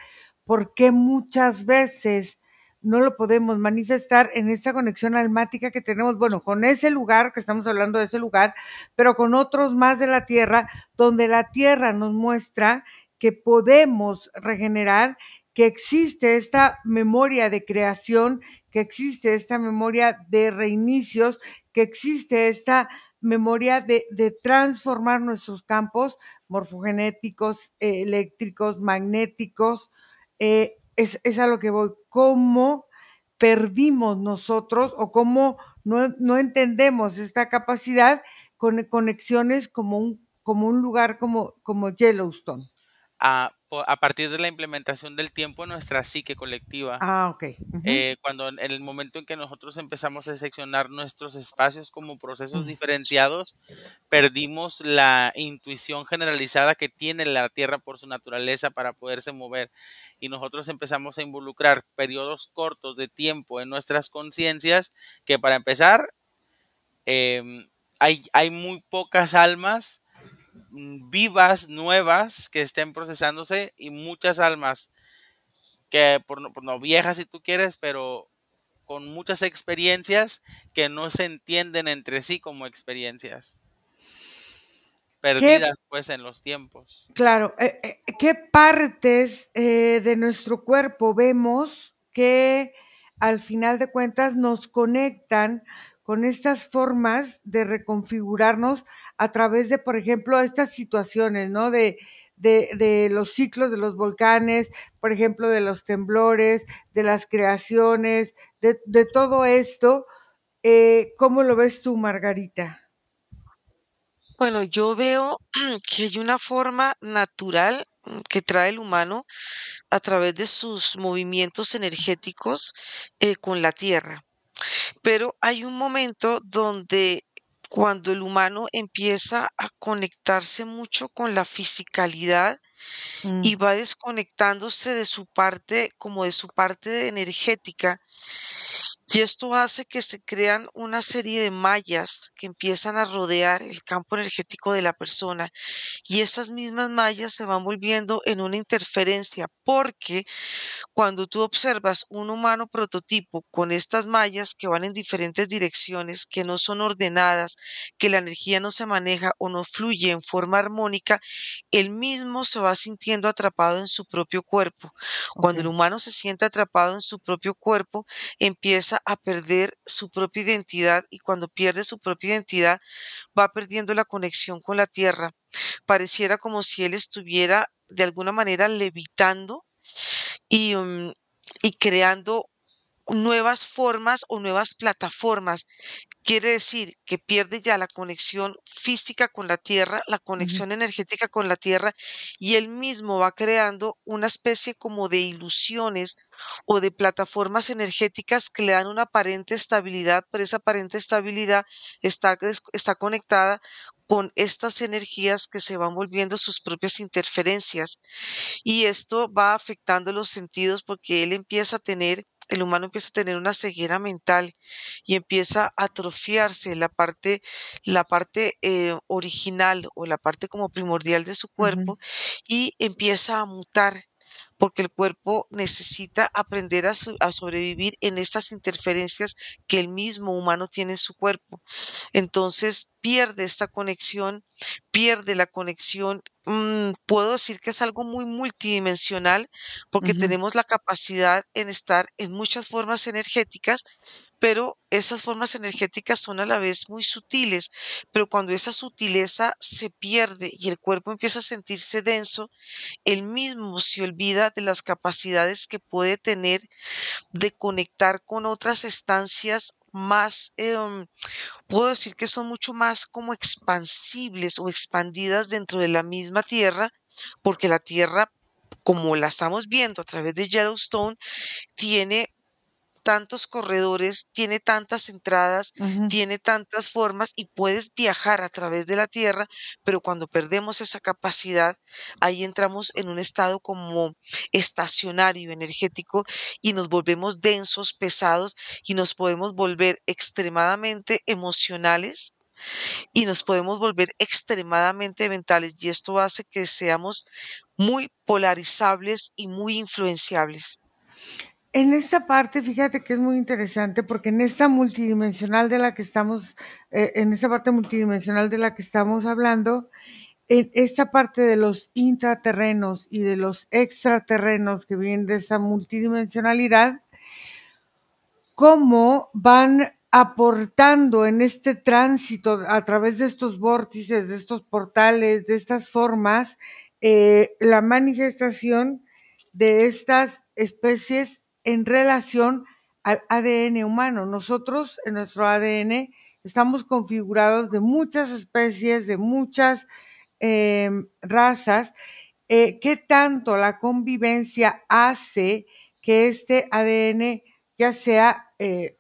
¿Por qué muchas veces no lo podemos manifestar en esta conexión almática que tenemos? Bueno, con ese lugar, que estamos hablando de ese lugar, pero con otros más de la Tierra, donde la Tierra nos muestra que podemos regenerar, que existe esta memoria de creación, que existe esta memoria de reinicios, que existe esta memoria de transformar nuestros campos morfogenéticos, eléctricos, magnéticos, es a lo que voy, cómo perdimos nosotros o cómo no entendemos esta capacidad con conexiones como un lugar como Yellowstone. A partir de la implementación del tiempo en nuestra psique colectiva. Ah, ok. Cuando en el momento en que nosotros empezamos a seccionar nuestros espacios como procesos diferenciados, perdimos la intuición generalizada que tiene la Tierra por su naturaleza para poderse mover, y nosotros empezamos a involucrar periodos cortos de tiempo en nuestras conciencias, que para empezar, hay muy pocas almas vivas, nuevas, que estén procesándose, y muchas almas que por no viejas si tú quieres, pero con muchas experiencias que no se entienden entre sí como experiencias, ¿Qué, perdidas pues en los tiempos. claro, qué partes de nuestro cuerpo vemos que al final de cuentas nos conectan con estas formas de reconfigurarnos a través de, por ejemplo, estas situaciones, ¿no? De los ciclos de los volcanes, por ejemplo, de los temblores, de las creaciones, de todo esto? ¿Cómo lo ves tú, Margarita? Bueno, yo veo que hay una forma natural que trae el humano a través de sus movimientos energéticos con la tierra. Pero hay un momento donde cuando el humano empieza a conectarse mucho con la fisicalidad y Mm, va desconectándose de su parte, como de su parte energética, y esto hace que se crean una serie de mallas que empiezan a rodear el campo energético de la persona, y esas mismas mallas se van volviendo en una interferencia, porque cuando tú observas un humano prototipo con estas mallas que van en diferentes direcciones, que no son ordenadas, que la energía no se maneja o no fluye en forma armónica, él mismo se va sintiendo atrapado en su propio cuerpo. ok. Cuando el humano se siente atrapado en su propio cuerpo, empieza a perder su propia identidad, y cuando pierde su propia identidad, va perdiendo la conexión con la tierra. Pareciera como si él estuviera de alguna manera levitando y, y creando nuevas formas o nuevas plataformas. Quiere decir que pierde ya la conexión física con la tierra, la Ujú, conexión energética con la tierra, y él mismo va creando una especie como de ilusiones o de plataformas energéticas que le dan una aparente estabilidad, pero esa aparente estabilidad está conectada con estas energías que se van volviendo sus propias interferencias. Y esto va afectando los sentidos porque el humano empieza a tener una ceguera mental y empieza a atrofiarse la parte original o la parte como primordial de su ujú, cuerpo, y empieza a mutar. Porque el cuerpo necesita aprender a sobrevivir en estas interferencias que el mismo humano tiene en su cuerpo. Entonces pierde esta conexión, pierde la conexión. Puedo decir que es algo muy multidimensional porque ujú, tenemos la capacidad en estar en muchas formas energéticas, pero esas formas energéticas son a la vez muy sutiles. Pero cuando esa sutileza se pierde y el cuerpo empieza a sentirse denso, él mismo se olvida de las capacidades que puede tener de conectar con otras estancias más, puedo decir que son mucho más como expansibles o expandidas dentro de la misma Tierra, porque la Tierra, como la estamos viendo a través de Yellowstone, tiene tantos corredores, tiene tantas entradas, ujú. tiene tantas formas y puedes viajar a través de la Tierra, pero cuando perdemos esa capacidad, ahí entramos en un estado como estacionario, energético, y nos volvemos densos, pesados, y nos podemos volver extremadamente emocionales y nos podemos volver extremadamente mentales, y esto hace que seamos muy polarizables y muy influenciables. En esta parte, fíjate que es muy interesante porque en esta multidimensional de la que estamos, en esta parte multidimensional de la que estamos hablando, en esta parte de los intraterrenos y de los extraterrenos que vienen de esa multidimensionalidad, cómo van aportando en este tránsito a través de estos vórtices, de estos portales, de estas formas, la manifestación de estas especies en relación al ADN humano. Nosotros en nuestro ADN estamos configurados de muchas especies, de muchas razas. ¿Qué tanto la convivencia hace que este ADN ya sea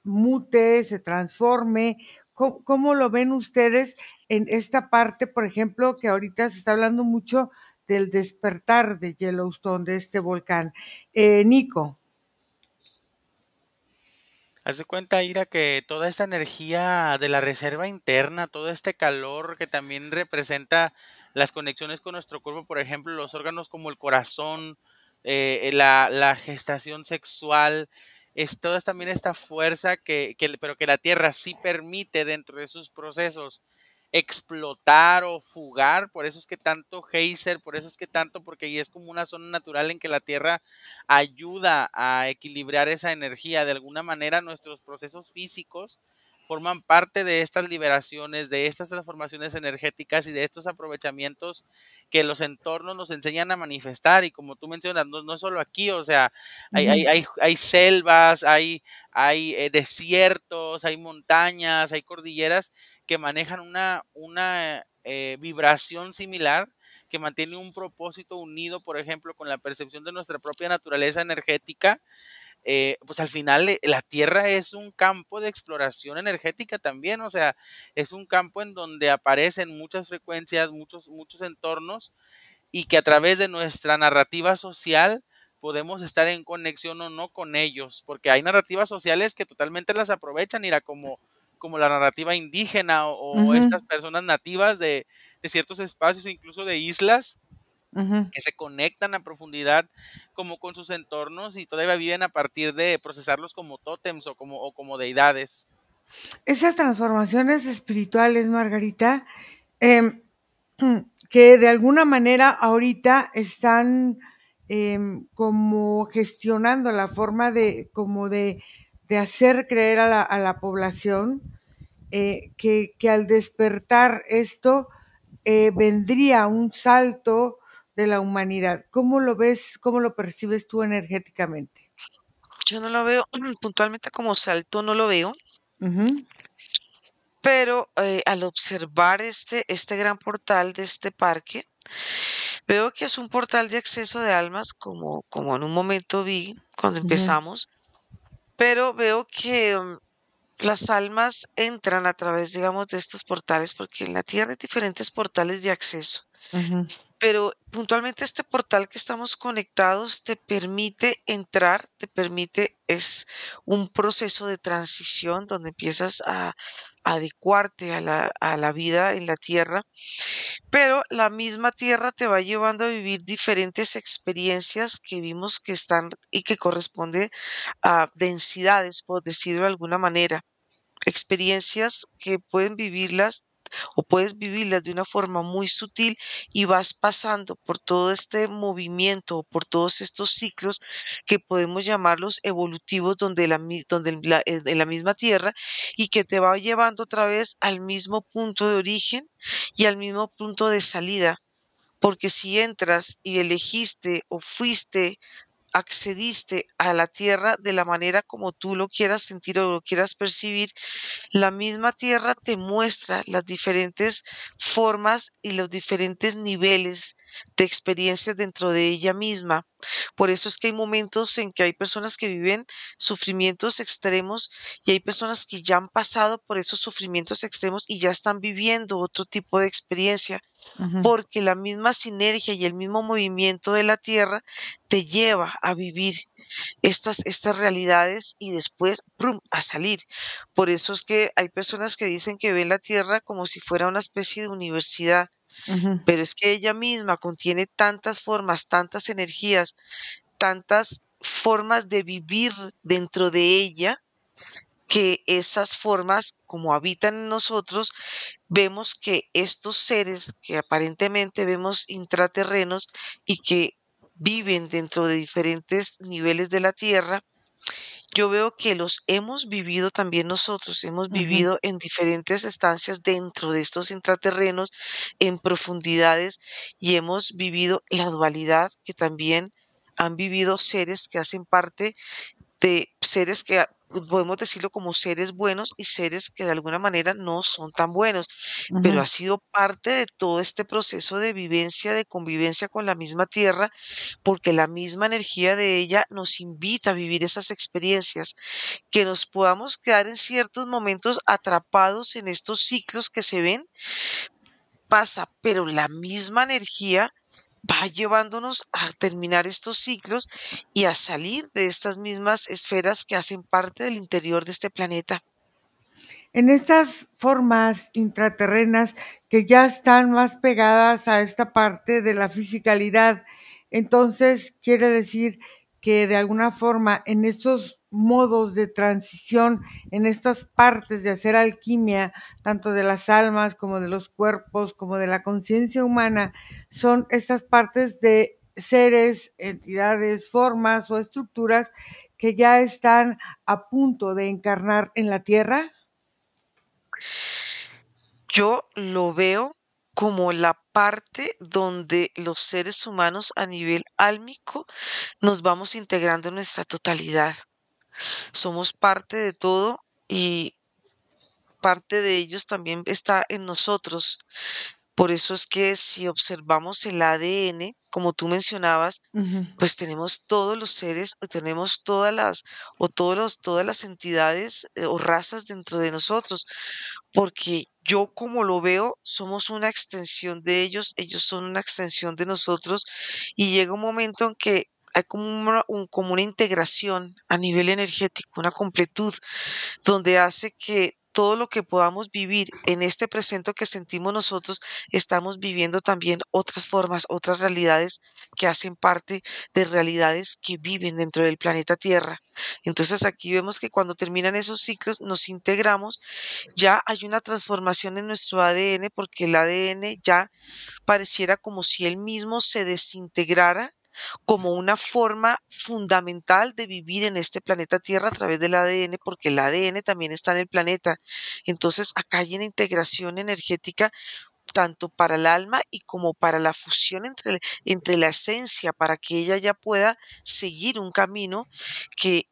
mute, se transforme? ¿Cómo lo ven ustedes en esta parte, por ejemplo, que ahorita se está hablando mucho del despertar de Yellowstone, de este volcán? Nico. Haz de cuenta, Ira, que toda esta energía de la reserva interna, todo este calor que también representa las conexiones con nuestro cuerpo, por ejemplo, los órganos como el corazón, la gestación sexual, es toda también esta fuerza pero que la Tierra sí permite dentro de sus procesos explotar o fugar, por eso es que tanto geyser, por eso es que tanto, porque ahí es como una zona natural en que la Tierra ayuda a equilibrar esa energía. De alguna manera, nuestros procesos físicos forman parte de estas liberaciones, de estas transformaciones energéticas y de estos aprovechamientos que los entornos nos enseñan a manifestar. Y como tú mencionas, no solo aquí, o sea, hay selvas, hay desiertos, hay montañas, hay cordilleras que manejan una vibración similar, que mantiene un propósito unido, por ejemplo, con la percepción de nuestra propia naturaleza energética. Pues al final la Tierra es un campo de exploración energética también, o sea, es un campo en donde aparecen muchas frecuencias, muchos entornos, y que a través de nuestra narrativa social podemos estar en conexión o no con ellos, porque hay narrativas sociales que totalmente las aprovechan, mira, como la narrativa indígena o estas personas nativas de ciertos espacios, incluso de islas, que se conectan a profundidad como con sus entornos y todavía viven a partir de procesarlos como tótems o como deidades. Esas transformaciones espirituales, Margarita, em, que de alguna manera ahorita están como gestionando la forma de hacer creer a la población que al despertar esto vendría un salto de la humanidad. ¿Cómo lo ves, cómo lo percibes tú energéticamente? Yo no lo veo puntualmente como salto, no lo veo, Ujú, pero al observar este gran portal de este parque, veo que es un portal de acceso de almas, como en un momento vi cuando ujú, empezamos, pero veo que las almas entran a través, digamos, de estos portales, porque en la Tierra hay diferentes portales de acceso. ujú, Pero puntualmente este portal que estamos conectados te permite entrar, te permite, es un proceso de transición donde empiezas a adecuarte a la vida en la tierra, pero la misma tierra te va llevando a vivir diferentes experiencias que vimos que están y que corresponde a densidades, por decirlo de alguna manera, experiencias que pueden vivirlas o puedes vivirlas de una forma muy sutil y vas pasando por todo este movimiento, por todos estos ciclos que podemos llamarlos evolutivos donde en la misma tierra y que te va llevando otra vez al mismo punto de origen y al mismo punto de salida. Porque si entras y elegiste o fuiste accediste a la tierra de la manera como tú lo quieras sentir o lo quieras percibir, la misma tierra te muestra las diferentes formas y los diferentes niveles de experiencias dentro de ella misma. Por eso es que hay momentos en que hay personas que viven sufrimientos extremos y hay personas que ya han pasado por esos sufrimientos extremos y ya están viviendo otro tipo de experiencia, ujú, porque la misma sinergia y el mismo movimiento de la tierra te lleva a vivir estas realidades y después, ¡prum!, a salir. Por eso es que hay personas que dicen que ven la Tierra como si fuera una especie de universidad, ujú, pero es que ella misma contiene tantas formas, tantas energías, tantas formas de vivir dentro de ella, que esas formas, como habitan en nosotros, vemos que estos seres que aparentemente vemos intraterrenos y que viven dentro de diferentes niveles de la Tierra, yo veo que los hemos vivido también nosotros, hemos ujú, vivido en diferentes estancias dentro de estos intraterrenos, en profundidades, y hemos vivido la dualidad que también han vivido seres que hacen parte de seres que podemos decirlo como seres buenos y seres que de alguna manera no son tan buenos, pero Ujú. ha sido parte de todo este proceso de vivencia, de convivencia con la misma tierra, porque la misma energía de ella nos invita a vivir esas experiencias, que nos podamos quedar en ciertos momentos atrapados en estos ciclos que se ven, pasa, pero la misma energía va llevándonos a terminar estos ciclos y a salir de estas mismas esferas que hacen parte del interior de este planeta. En estas formas intraterrenas que ya están más pegadas a esta parte de la fisicalidad, entonces quiere decir que de alguna forma en estos modos de transición, en estas partes de hacer alquimia, tanto de las almas como de los cuerpos, como de la conciencia humana, son estas partes de seres, entidades, formas o estructuras que ya están a punto de encarnar en la Tierra. Yo lo veo como la parte donde los seres humanos a nivel álmico nos vamos integrando en nuestra totalidad. Somos parte de todo y parte de ellos también está en nosotros. Por eso es que si observamos el ADN, como tú mencionabas, Ujú. pues tenemos todos los seres, o tenemos todas las entidades o razas dentro de nosotros, porque yo como lo veo, somos una extensión de ellos, ellos son una extensión de nosotros, y llega un momento en que hay como como una integración a nivel energético, una completud, donde hace que todo lo que podamos vivir en este presente que sentimos nosotros, estamos viviendo también otras formas, otras realidades que hacen parte de realidades que viven dentro del planeta Tierra. Entonces aquí vemos que cuando terminan esos ciclos nos integramos, ya hay una transformación en nuestro ADN porque el ADN ya pareciera como si él mismo se desintegrara como una forma fundamental de vivir en este planeta Tierra a través del ADN, porque el ADN también está en el planeta. Entonces, acá hay una integración energética tanto para el alma y como para la fusión entre la esencia, para que ella ya pueda seguir un camino que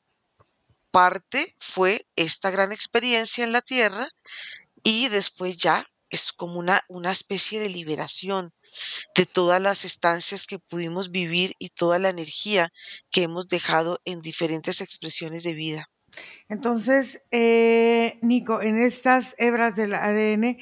parte fue esta gran experiencia en la Tierra y después ya es como una especie de liberación de todas las estancias que pudimos vivir y toda la energía que hemos dejado en diferentes expresiones de vida. Entonces, Nico, en estas hebras del ADN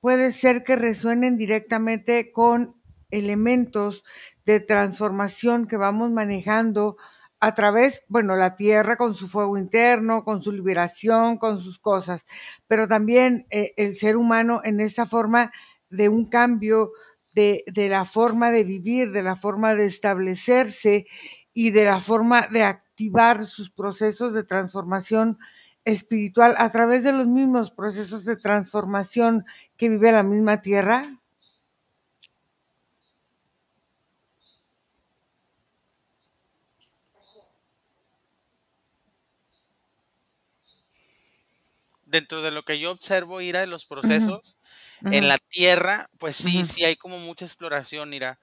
puede ser que resuenen directamente con elementos de transformación que vamos manejando a través, bueno, la Tierra con su fuego interno, con su liberación, con sus cosas, pero también el ser humano en esa forma de un cambio de la forma de vivir, de la forma de establecerse y de la forma de activar sus procesos de transformación espiritual a través de los mismos procesos de transformación que vive la misma tierra? Dentro de lo que yo observo, Ira, de los Ujú, procesos, ujú, en la tierra, pues sí, ujú, sí hay como mucha exploración, Ira.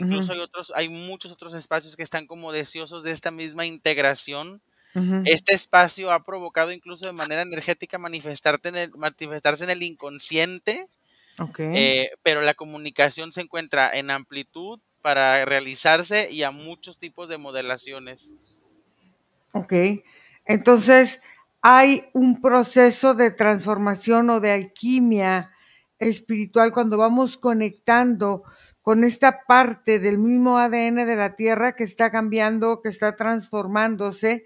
ujú, Incluso hay muchos otros espacios que están como deseosos de esta misma integración. ujú. Este espacio ha provocado incluso de manera energética manifestarse en el inconsciente, Ok, pero la comunicación se encuentra en amplitud para realizarse y a muchos tipos de modelaciones. ok. Entonces, hay un proceso de transformación o de alquimia espiritual cuando vamos conectando con esta parte del mismo ADN de la Tierra que está cambiando, que está transformándose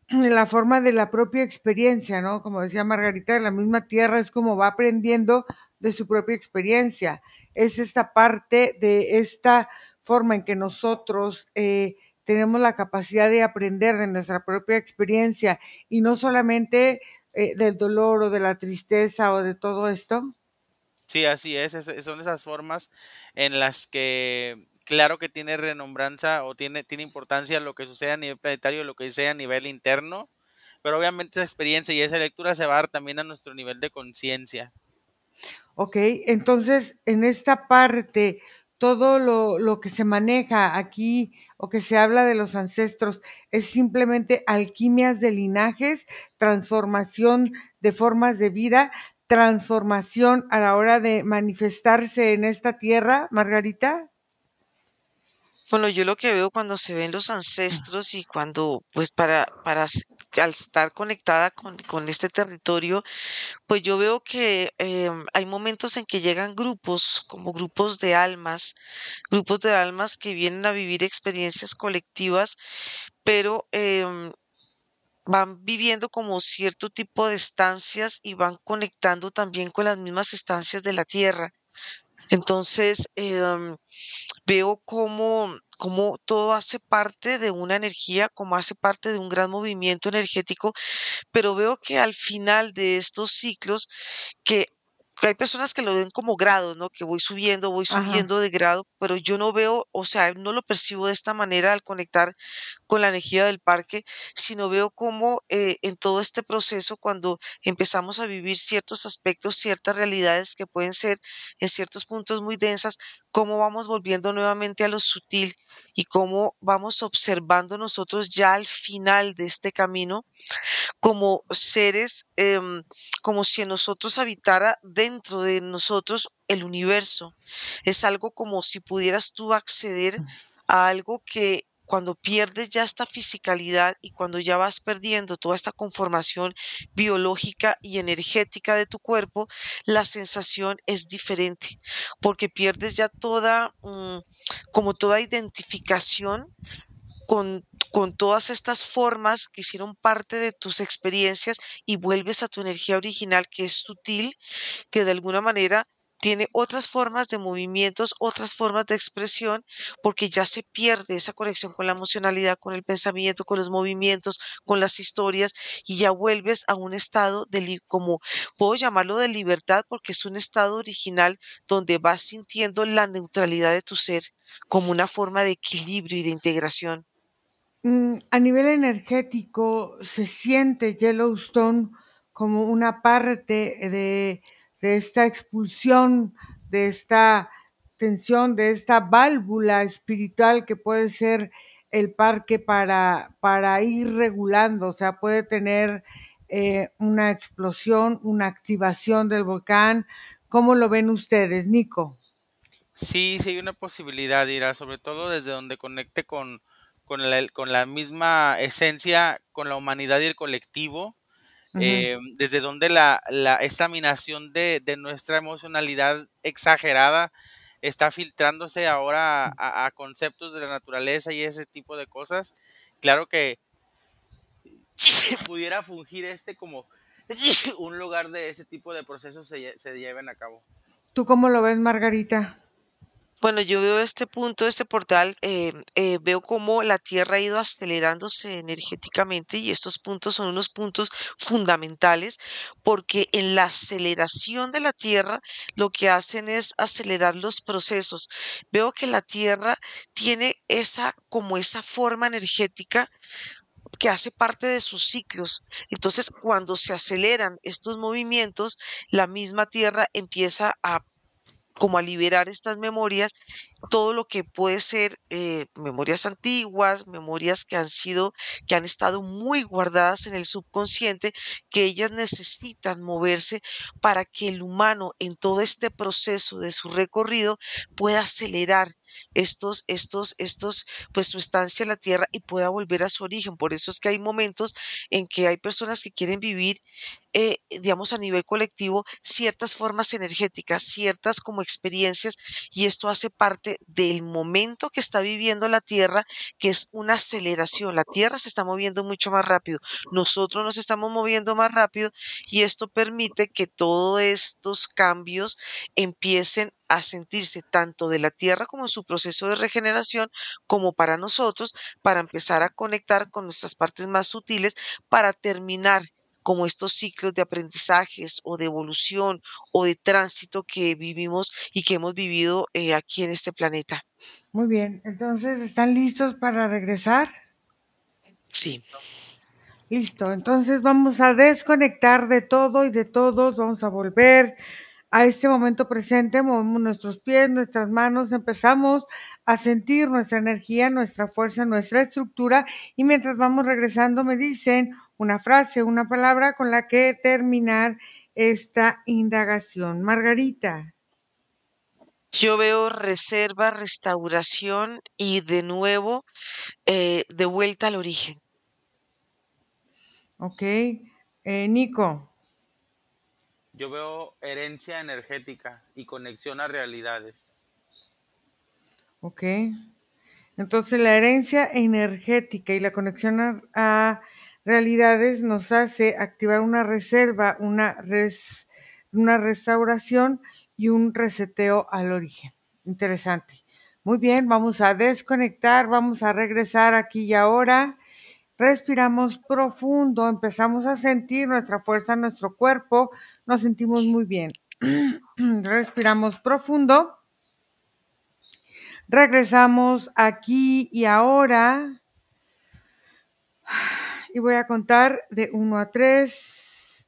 en la forma de la propia experiencia, ¿no? Como decía Margarita, la misma tierra es como va aprendiendo de su propia experiencia. Es esta parte de esta forma en que nosotros tenemos la capacidad de aprender de nuestra propia experiencia y no solamente del dolor o de la tristeza o de todo esto. Sí, así es, son esas formas en las que, claro que tiene renombranza o tiene importancia lo que sucede a nivel planetario, lo que sea a nivel interno, pero obviamente esa experiencia y esa lectura se va a dar también a nuestro nivel de conciencia. Ok, entonces en esta parte todo lo que se maneja aquí o que se habla de los ancestros es simplemente alquimias de linajes, transformación de formas de vida, transformación a la hora de manifestarse en esta tierra, Margarita. Bueno, yo lo que veo cuando se ven los ancestros y cuando, pues al estar conectada con este territorio, pues yo veo que hay momentos en que llegan grupos, como grupos de almas que vienen a vivir experiencias colectivas, pero van viviendo como cierto tipo de estancias y van conectando también con las mismas estancias de la tierra. Entonces, veo cómo todo hace parte de una energía, como hace parte de un gran movimiento energético, pero veo que al final de estos ciclos que hay personas que lo ven como grados, ¿no? Que voy Ajá. subiendo de grado, pero yo no veo, o sea, no lo percibo de esta manera al conectar con la energía del parque, sino veo cómo en todo este proceso, cuando empezamos a vivir ciertos aspectos, ciertas realidades que pueden ser en ciertos puntos muy densas, cómo vamos volviendo nuevamente a lo sutil y cómo vamos observando nosotros ya al final de este camino como seres, como si en nosotros habitara dentro de nosotros el universo. Es algo como si pudieras tú acceder a algo que cuando pierdes ya esta fisicalidad y cuando ya vas perdiendo toda esta conformación biológica y energética de tu cuerpo, la sensación es diferente, porque pierdes ya toda, como toda identificación con todas estas formas que hicieron parte de tus experiencias y vuelves a tu energía original, que es sutil, que de alguna manera tiene otras formas de movimientos, otras formas de expresión, porque ya se pierde esa conexión con la emocionalidad, con el pensamiento, con los movimientos, con las historias, y ya vuelves a un estado como puedo llamarlo de libertad, porque es un estado original donde vas sintiendo la neutralidad de tu ser como una forma de equilibrio y de integración. A nivel energético, se siente Yellowstone como una parte de esta expulsión, de esta tensión, de esta válvula espiritual que puede ser el parque para ir regulando, o sea, puede tener una explosión, una activación del volcán. ¿Cómo lo ven ustedes, Nico? Sí, sí hay una posibilidad, Ira, sobre todo desde donde conecte con la misma esencia, con la humanidad y el colectivo, Ujú. desde donde esta minación de nuestra emocionalidad exagerada está filtrándose ahora a conceptos de la naturaleza y ese tipo de cosas. Claro que pudiera fungir como un lugar de ese tipo de procesos se lleven a cabo. ¿Tú cómo lo ves, Margarita? Bueno, yo veo este punto, este portal, veo cómo la Tierra ha ido acelerándose energéticamente y estos puntos son unos puntos fundamentales porque en la aceleración de la Tierra lo que hacen es acelerar los procesos. Veo que la Tierra tiene como esa forma energética que hace parte de sus ciclos. Entonces, cuando se aceleran estos movimientos, la misma Tierra empieza como a liberar estas memorias, todo lo que puede ser memorias antiguas, memorias que han estado muy guardadas en el subconsciente, que ellas necesitan moverse para que el humano en todo este proceso de su recorrido pueda acelerar pues su estancia en la tierra y pueda volver a su origen. Por eso es que hay momentos en que hay personas que quieren vivir digamos, a nivel colectivo, ciertas formas energéticas, ciertas como experiencias, y esto hace parte del momento que está viviendo la Tierra, que es una aceleración. La Tierra se está moviendo mucho más rápido, nosotros nos estamos moviendo más rápido, y esto permite que todos estos cambios empiecen a sentirse tanto de la Tierra como en su proceso de regeneración, como para nosotros, para empezar a conectar con nuestras partes más sutiles, para terminar como estos ciclos de aprendizajes o de evolución o de tránsito que vivimos y que hemos vivido aquí en este planeta. Muy bien, entonces, ¿están listos para regresar? Sí. Listo, entonces vamos a desconectar de todo y de todos, vamos a volver a este momento presente, movemos nuestros pies, nuestras manos, empezamos a sentir nuestra energía, nuestra fuerza, nuestra estructura, y mientras vamos regresando me dicen una frase, una palabra con la que terminar esta indagación. Margarita. Yo veo reserva, restauración y de nuevo de vuelta al origen. Ok. Nico. Yo veo herencia energética y conexión a realidades. Ok. Entonces la herencia energética y la conexión a realidades nos hace activar una reserva, una restauración y un reseteo al origen. Interesante. Muy bien, vamos a desconectar, vamos a regresar aquí y ahora. Respiramos profundo, empezamos a sentir nuestra fuerza en nuestro cuerpo, nos sentimos muy bien. Respiramos profundo. Regresamos aquí y ahora. Y voy a contar de 1 a 3.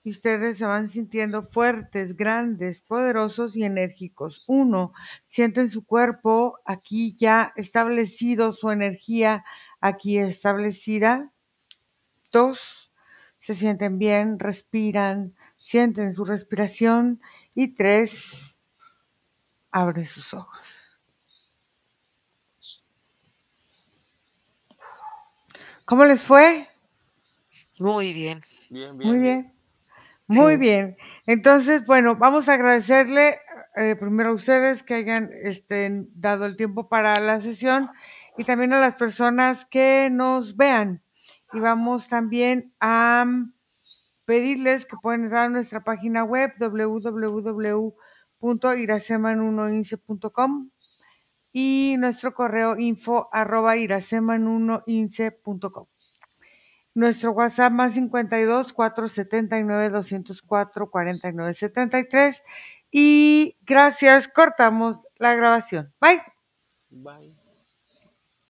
Y ustedes se van sintiendo fuertes, grandes, poderosos y enérgicos. 1, sienten su cuerpo aquí ya establecido, su energía aquí establecida. 2, se sienten bien, respiran, sienten su respiración. Y 3, abren sus ojos. ¿Cómo les fue? Muy bien. Bien, Muy bien. bien. Sí. Muy bien. Entonces, bueno, vamos a agradecerle primero a ustedes que hayan dado el tiempo para la sesión y también a las personas que nos vean. Y vamos también a pedirles que pueden entrar a nuestra página web www.iraseman1ince.com y nuestro correo info@iraseman1ince.com. Nuestro WhatsApp más 52 479 204 49 73. Y gracias, cortamos la grabación. Bye. Bye.